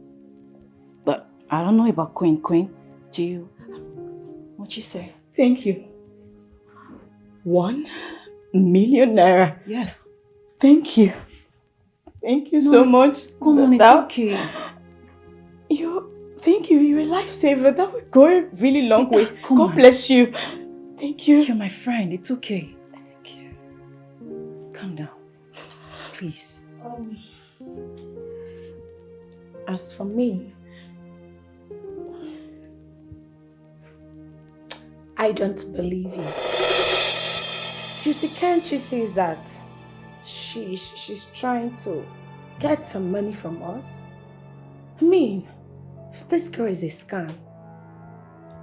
[SPEAKER 11] But I don't know about Queen. Do you? What you say?
[SPEAKER 12] Thank you. 1 million naira.
[SPEAKER 11] Yes.
[SPEAKER 12] Thank you. Thank you so much.
[SPEAKER 11] Come on, it's okay.
[SPEAKER 12] Thank you. You're a lifesaver. That would go a really long way.
[SPEAKER 11] Come
[SPEAKER 12] God
[SPEAKER 11] on.
[SPEAKER 12] bless you. Thank you.
[SPEAKER 11] You're my friend. It's okay. Thank you. Calm down. Please.
[SPEAKER 7] As for me, I don't believe you. Beauty, can't you see that she's trying to get some money from us? I mean, this girl is a scam.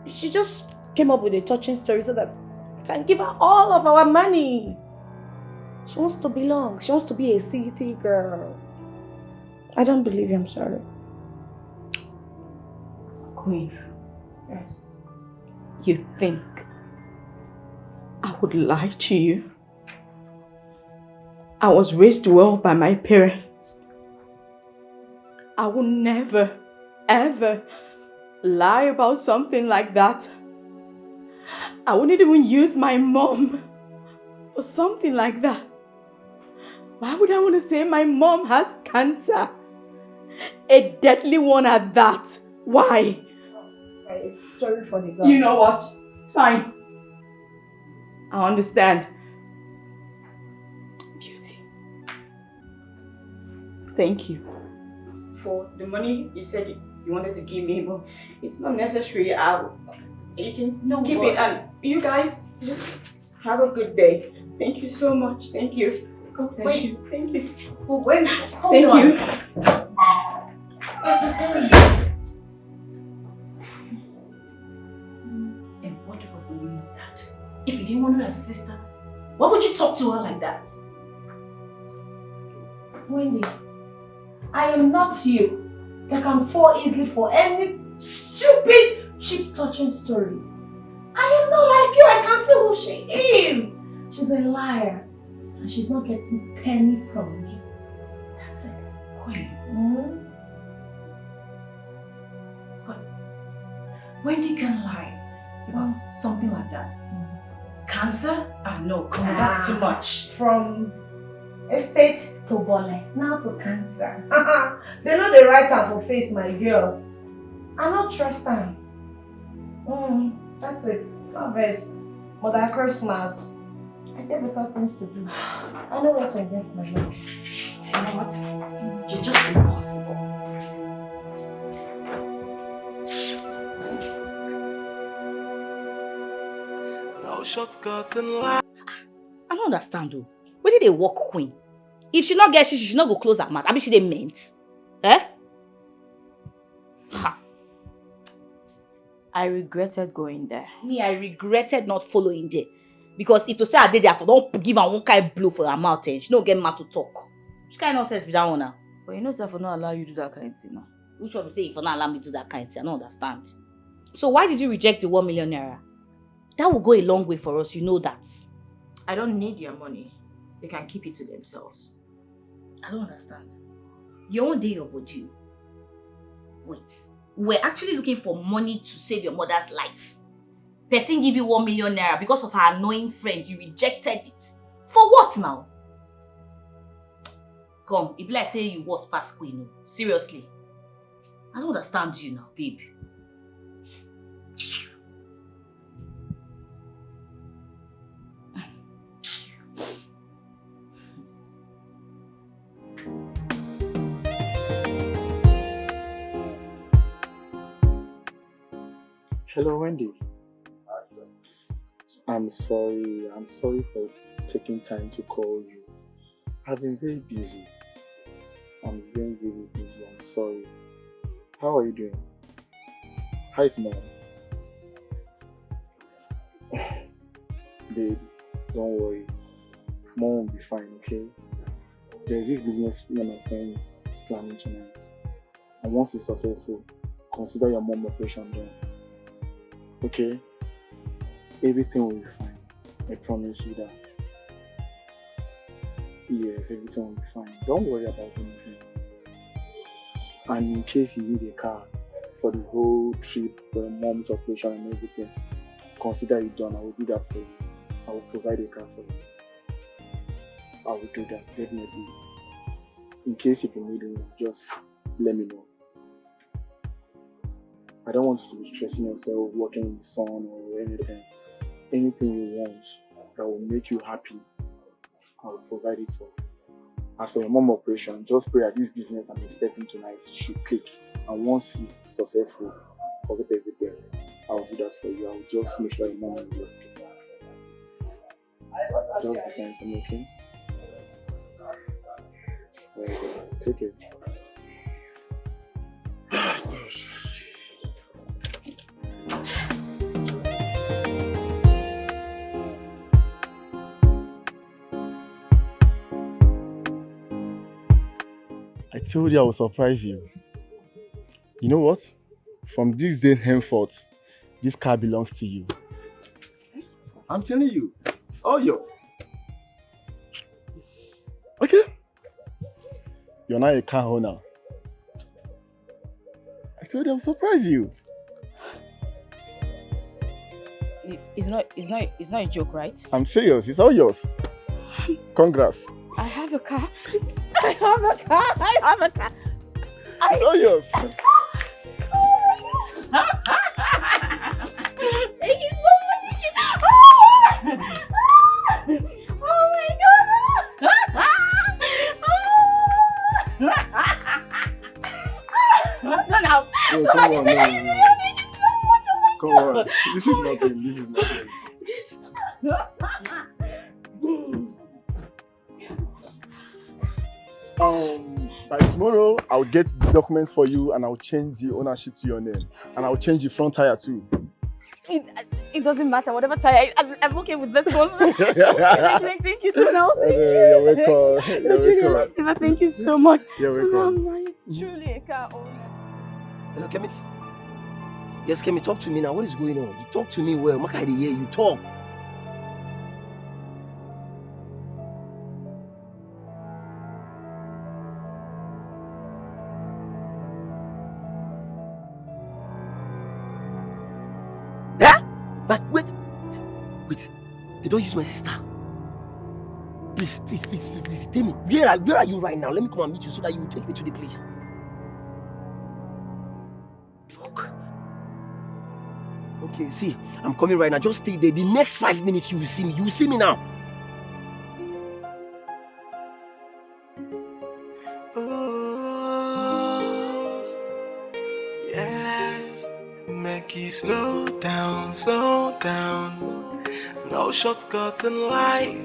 [SPEAKER 7] She just came up with a touching story so that we can give her all of our money. She wants to belong. She wants to be a city girl. I don't believe you, I'm sorry.
[SPEAKER 12] Queen,
[SPEAKER 7] Yes.
[SPEAKER 12] you think I would lie to you? I was raised well by my parents. I will never, ever lie about something like that. I wouldn't even use my mom for something like that. Why would I want to say my mom has cancer? A deadly one at that. Why?
[SPEAKER 7] It's story for the gods.
[SPEAKER 12] You know what? It's fine. I understand. Beauty. Thank you for the money you said you wanted to give me, but it's not necessary. You can keep it, and you guys just have a good day. Thank you so much. Thank you. God bless you. Thank you.
[SPEAKER 11] Well, wait. Hold
[SPEAKER 12] Thank
[SPEAKER 11] on.
[SPEAKER 12] you.
[SPEAKER 11] And what was the meaning of that? If you didn't want to assist her, why would you talk to her like that?
[SPEAKER 7] Wendy, I am not you that can fall easily for any stupid, cheap touching stories. I am not like you. I can see who she is. She's a liar. And she's not getting a penny from me. That's it.
[SPEAKER 11] Queen.
[SPEAKER 7] But
[SPEAKER 11] Wendy can lie about something like that. Cancer? No, come on, that's too much.
[SPEAKER 7] From estate to bole, now to cancer. They know the right time for face, my girl. I not trust them. That's it. No verse. Mother Christmas. I get better things to do. I know what to invest my money.
[SPEAKER 11] You know what? You're just impossible.
[SPEAKER 4] No shortcut in life.
[SPEAKER 3] I don't understand though. Where did they walk Queen? If she not get she should not go close her mouth. I mean she they meant. Eh? Ha.
[SPEAKER 12] I regretted going there.
[SPEAKER 3] Me, I regretted not following there. Because if to say I did there, for don't give her one kind of blow for her mouth and she don't get mad to talk. Which kind of nonsense be that one now?
[SPEAKER 12] But you know sir, for not allow you to do that kind of thing now.
[SPEAKER 3] Which one be say if for not allow me to do that kind of thing? I don't understand. So why did you reject the 1 million naira? That will go a long way for us, you know that.
[SPEAKER 12] I don't need your money. They can keep it to themselves.
[SPEAKER 3] I don't understand. Your own day, your body. Wait. We're actually looking for money to save your mother's life. Person give you 1 million naira because of her annoying friend. You rejected it. For what now? Come, it be like say you was past Queen. Seriously. I don't understand you now, babe.
[SPEAKER 14] Hello, Wendy. I'm sorry for taking time to call you. I've been very busy. I'm very busy. I'm sorry. How are you doing? Hi, it's Mom. Babe, don't worry. Mom will be fine, okay? There's this business me and my friend is planning tonight. And once it's successful, consider your mom operation done. Okay? Everything will be fine. I promise you that. Yes, everything will be fine. Don't worry about anything. And in case you need a car for the whole trip, for your mom's operation and everything,
[SPEAKER 16] consider it done, I will do that for you. I will provide a car for you. I will do that, definitely. In case if you need me, just let me know. I don't want you to be stressing yourself, working in the sun or anything. Anything you want that will make you happy, I will provide it for you. As for your mom operation, just pray that this business I'm expecting tonight should click. And once it's successful, forget everything. I will do that for you. I will just make sure your mom will be okay. Just be saying something, okay? Very good. Take it. I told you I will surprise you. You know what? From this day henceforth, this car belongs to you. I'm telling you, it's all yours. Okay? You're not a car owner. I told you I will surprise you.
[SPEAKER 11] It's not a joke, right?
[SPEAKER 16] I'm serious, it's all yours. Congrats.
[SPEAKER 11] I have a car. I have a car. I have a car.
[SPEAKER 16] It's all yours.
[SPEAKER 11] Thank you so much. Oh my god. No, no.
[SPEAKER 16] Yo, come on,
[SPEAKER 11] Thank you so much.
[SPEAKER 16] Come on. This is nothing. This is nothing. By tomorrow, I'll get the documents for you and I'll change the ownership to your name. And I'll change the front tire too.
[SPEAKER 11] It doesn't matter, whatever tire. I'm okay with this one. Thank you, Tuna.
[SPEAKER 16] You're welcome. You're welcome.
[SPEAKER 11] Thank you so much.
[SPEAKER 16] You're
[SPEAKER 11] So now
[SPEAKER 16] welcome.
[SPEAKER 11] I'm truly a car owner.
[SPEAKER 6] Hello, Kemi. Yes, Kemi, talk to me now. What is going on? You talk to me well. Maka, I dey hear you talk. But wait, they don't use my sister. Please, tell me, where are you right now? Let me come and meet you so that you will take me to the place. Fuck. Okay, see, I'm coming right now. Just stay there. The next 5 minutes you will see me. You will see me now.
[SPEAKER 4] Make you slow down. No shortcut in life.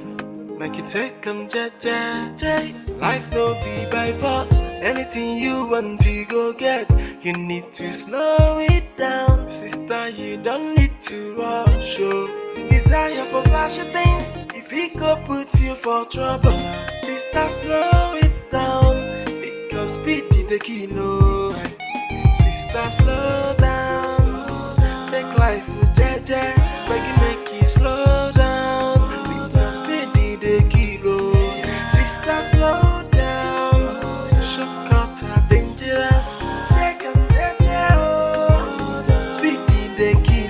[SPEAKER 4] Make you take them JJ. Life no be by force. Anything you want to go get, you need to slow it down. Sister, you don't need to rush. The desire for flashy things, if it go put you for trouble, sister, slow it down. Because speed is the kilo. Sister, slow down. Take life with JJ. Make you slow down. Because speed is the kilo. Sister, slow down. Shortcuts are dangerous. Take them JJ. Speed is the kilo.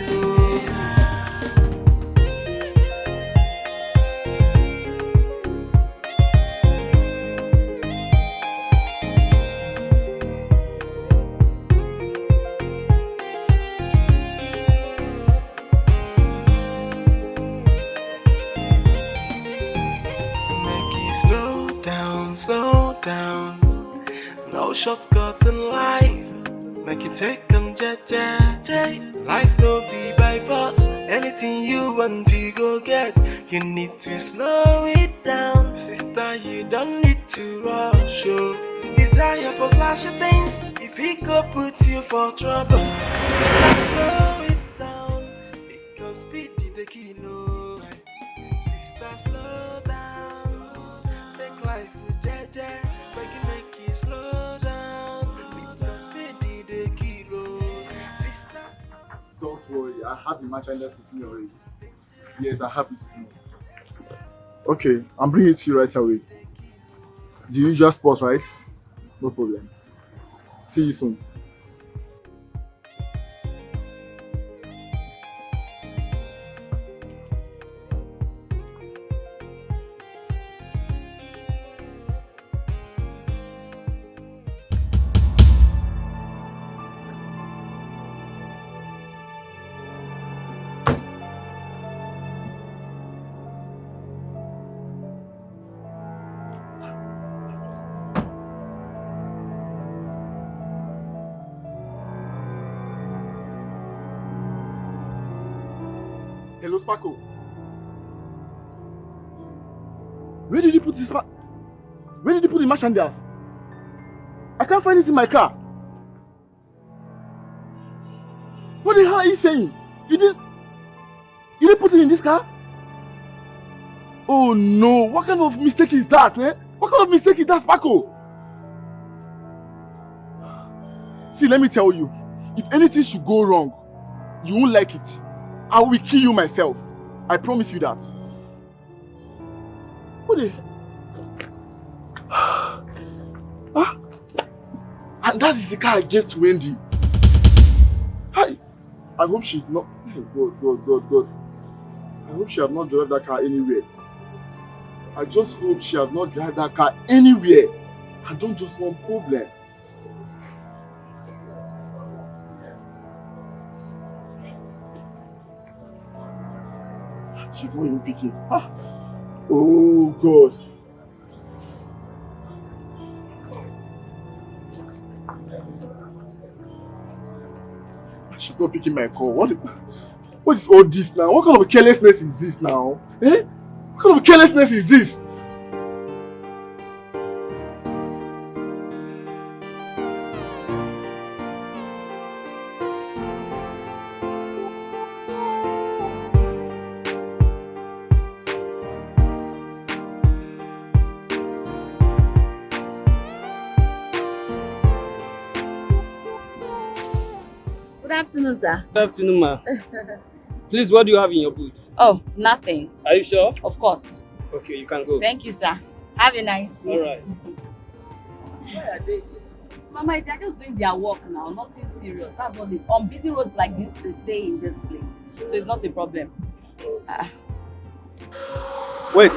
[SPEAKER 4] Slow down. No shortcut in life. Make you take them JJ. Life no be by force. Anything you want to go get, you need to slow it down. Sister, you don't need to rush. The desire for flashy things, if it go put you for trouble, sister, slow it down. Because speed is the kilo. Sister, slow down. Take life with JJ. Make you slow down. Because speed is the kilo. Sister,
[SPEAKER 16] Don't worry, I have the merchandise with me already. Yes, I have it. Okay, I'm bringing it to you right away. The usual spot, right? No problem. See you soon. Hello, Sparkle. Where did you put this? Where did you put the merchandise? I can't find it in my car. What the hell are you saying? You didn't put it in this car? Oh no! What kind of mistake is that, eh? What kind of mistake is that, Sparkle? See, let me tell you, if anything should go wrong, you won't like it. I will kill you myself. I promise you that. What the? Huh? And that is the car I gave to Wendy. I hope she's not. God. I hope she has not driven that car anywhere. I just hope she has not driven that car anywhere. I don't just want problem. She's not even picking. Ah. Oh God. She's not picking my call. What is all this now? What kind of carelessness is this now? Eh? What kind of carelessness is this?
[SPEAKER 3] Good afternoon, sir.
[SPEAKER 17] Good afternoon, ma. Please, what do you have in your boot?
[SPEAKER 3] Oh, nothing.
[SPEAKER 17] Are you sure?
[SPEAKER 3] Of course.
[SPEAKER 17] Okay, you can go.
[SPEAKER 3] Thank you, sir. Have a nice day.
[SPEAKER 17] All right.
[SPEAKER 3] Where are they? Mama, they're just doing their work now, nothing serious. That's what they, on busy roads like this, they stay in this place. So it's not a problem.
[SPEAKER 17] Wait.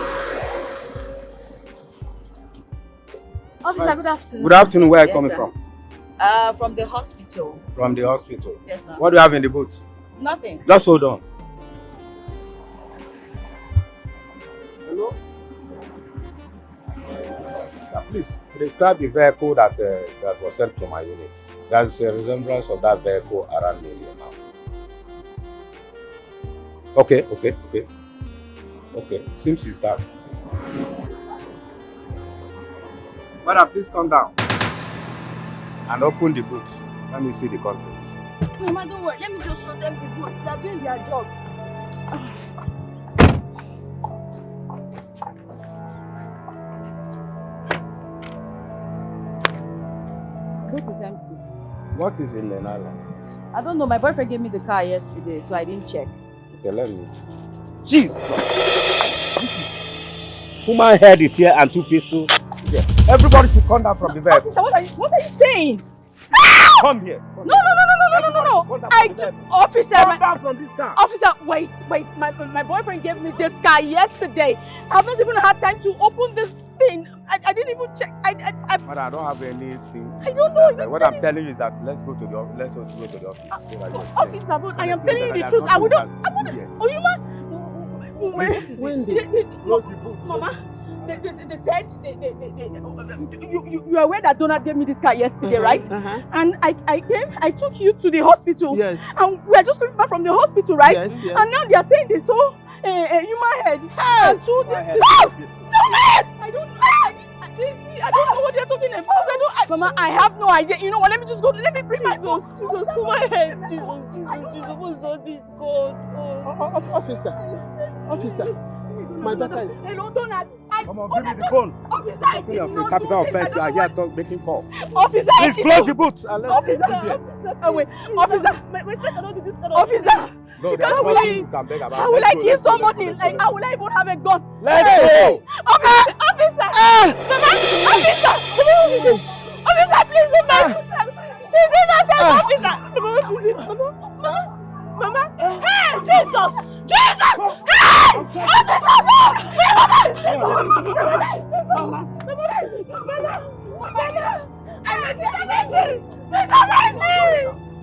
[SPEAKER 3] Officer, good afternoon.
[SPEAKER 17] Good afternoon. Where are you
[SPEAKER 3] Yes,
[SPEAKER 17] coming
[SPEAKER 3] sir.
[SPEAKER 17] from?
[SPEAKER 3] From the hospital.
[SPEAKER 17] From the hospital.
[SPEAKER 3] Yes, sir.
[SPEAKER 17] What do you have in the boot?
[SPEAKER 3] Nothing.
[SPEAKER 17] Just hold on.
[SPEAKER 16] Hello?
[SPEAKER 18] Sir, please describe the vehicle that was sent to my unit. There's a resemblance of that vehicle around me here now. Okay. Seems it's that.
[SPEAKER 17] Madam, please come down.
[SPEAKER 18] And open the boot. Let me see the contents.
[SPEAKER 9] Mama, don't worry. Let me just show them the boots. They are doing their jobs. The boot is empty.
[SPEAKER 18] What is in the nylon?
[SPEAKER 9] I don't know. My boyfriend gave me the car yesterday, so I didn't check.
[SPEAKER 18] Okay, let me. Jesus! Human head is here and two pistols. Yeah. Everybody should come down from the vehicle.
[SPEAKER 9] Officer, what are you saying?
[SPEAKER 18] Come here.
[SPEAKER 9] No. Officer,
[SPEAKER 18] Come down from this car.
[SPEAKER 9] Officer, wait. My boyfriend gave me this car yesterday. I haven't even had time to open this thing. I didn't even check.
[SPEAKER 18] But I don't have anything.
[SPEAKER 9] I don't know.
[SPEAKER 18] What I'm telling you is that let's go to the office.
[SPEAKER 9] Officer, but I am telling you the truth. I wouldn't. Imaa. Mama, they said you are aware that Donald gave me this car yesterday, right? And I came, I took you to the hospital.
[SPEAKER 16] Yes.
[SPEAKER 9] And we are just coming back from the hospital, right?
[SPEAKER 16] Yes.
[SPEAKER 9] And now they are saying they saw a human head. And two this. I don't know. I don't know what they're talking about. Mama, I have no idea. You know what? Let me just go. Let me bring my phone. Jesus, my head. Jesus. What's all this? God.
[SPEAKER 16] Officer, my daughter is.
[SPEAKER 9] Hello, Donald.
[SPEAKER 18] Come on, give me the phone.
[SPEAKER 9] Officer, I did not do
[SPEAKER 18] Capital
[SPEAKER 9] this.
[SPEAKER 18] offense. You are here making call.
[SPEAKER 9] Officer,
[SPEAKER 18] please close the boot and let's
[SPEAKER 9] Officer, wait, officer, my sister cannot do this kind of officer.
[SPEAKER 18] No,
[SPEAKER 9] She
[SPEAKER 18] there's
[SPEAKER 9] can't do
[SPEAKER 18] nothing
[SPEAKER 9] it.
[SPEAKER 18] you can beg about.
[SPEAKER 9] How will
[SPEAKER 18] Let's
[SPEAKER 9] I
[SPEAKER 18] go,
[SPEAKER 9] kill
[SPEAKER 18] let's go,
[SPEAKER 9] somebody?
[SPEAKER 18] let's go,
[SPEAKER 9] Like, how will I even have a gun?
[SPEAKER 18] Let's go.
[SPEAKER 9] Officer! Officer, please leave my sister. She's innocent, officer. What is it? Mama? Hey, Jesus! Hey!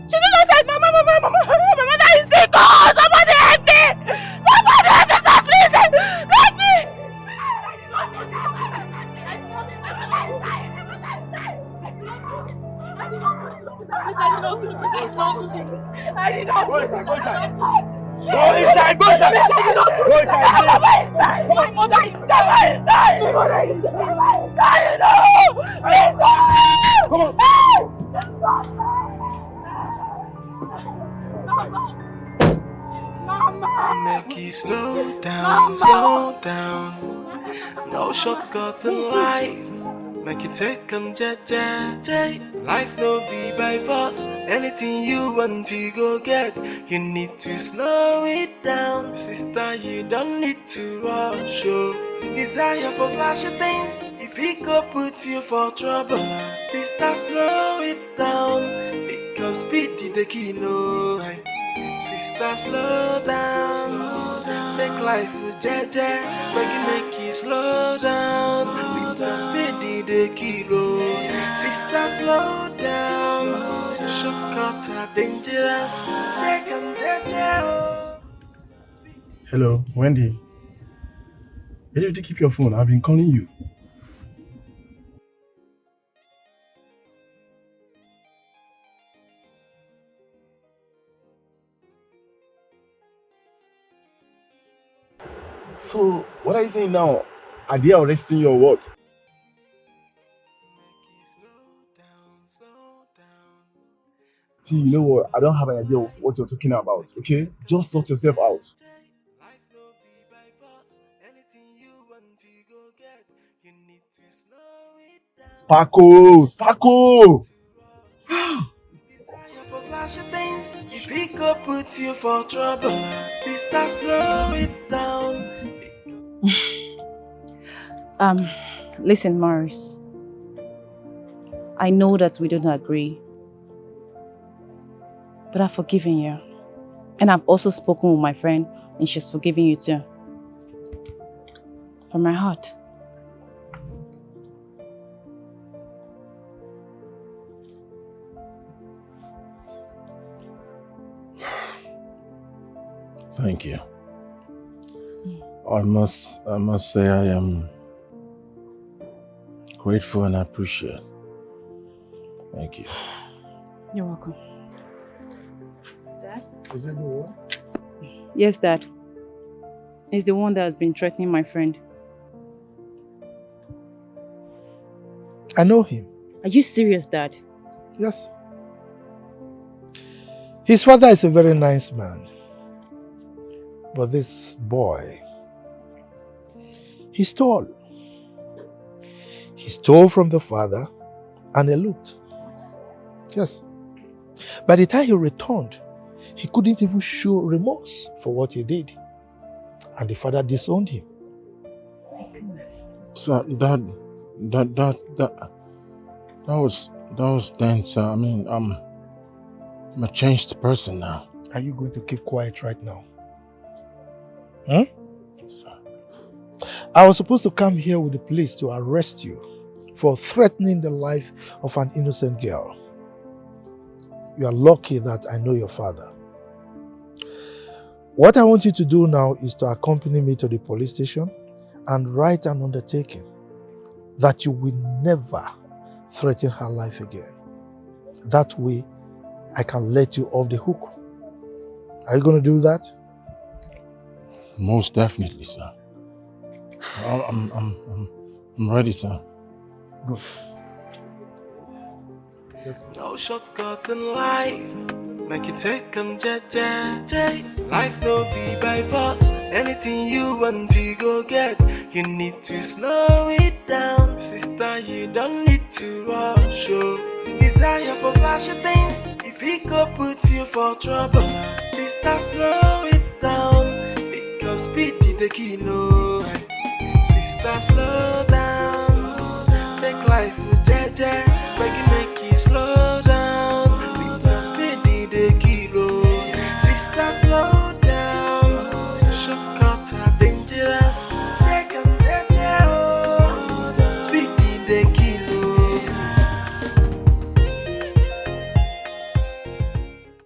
[SPEAKER 9] She's innocent, Mama, that is sick! Oh, somebody help me! Somebody help me, please! Help me! I did not do this.
[SPEAKER 13] Go inside, go inside! Go inside!
[SPEAKER 12] My mother is dead! My mother is dead! No!
[SPEAKER 13] Come on!
[SPEAKER 4] Make you slow down, slow down. No shortcut in life. Make you take them jeje. Life no be by force. Anything you want to go get, you need to slow it down. Sister, you don't need to rush. The desire for flashy things, if it go put you for trouble, sister, slow it down. Because speed is the key, no. Sister, slow down. Take life with jeje. Make you slow down. Because speed is the kilo. Sister, slow down. Shortcuts are dangerous. Take them jeje.
[SPEAKER 5] Hello, Wendy. Where did you keep your phone? I've been calling you. So, what are you saying now? Are they arresting you or what? See, you know what? I don't have an idea of what you're talking about, okay? Just sort yourself out. Sparkle! Sparkle!
[SPEAKER 4] For flashy things, if it go put you for trouble, sister, slow it down.
[SPEAKER 11] Listen, Morris. I know that we don't agree, but I've forgiven you. And I've also spoken with my friend, and she's forgiven you too. From my heart.
[SPEAKER 10] Thank you. I must say I am grateful and appreciate. Thank you.
[SPEAKER 11] You're welcome.
[SPEAKER 5] Dad? Is it the one?
[SPEAKER 11] Yes, Dad. He's the one that has been threatening my friend.
[SPEAKER 5] I know him.
[SPEAKER 11] Are you serious, Dad?
[SPEAKER 5] Yes. His father is a very nice man. But this boy, he stole. He stole from the father and eloped. Yes. By the time he returned, he couldn't even show remorse for what he did. And the father disowned him.
[SPEAKER 11] My goodness.
[SPEAKER 10] So that was then, sir. I mean, I'm a changed person now.
[SPEAKER 5] Are you going to keep quiet right now? Huh?
[SPEAKER 10] Sir.
[SPEAKER 5] I was supposed to come here with the police to arrest you for threatening the life of an innocent girl. You are lucky that I know your father. What I want you to do now is to accompany me to the police station and write an undertaking that you will never threaten her life again. That way, I can let you off the hook. Are you going to do that?
[SPEAKER 10] Most definitely, sir. I'm ready, sir.
[SPEAKER 5] Good.
[SPEAKER 4] No shortcut in life. Make you take them jeje. Life no be by force. Anything you want to go get, you need to slow it down. Sister, you don't need to rush. The desire for flashy things, if it go put you for trouble, sister, slow it down. Because speed is the key, no. Sister, slow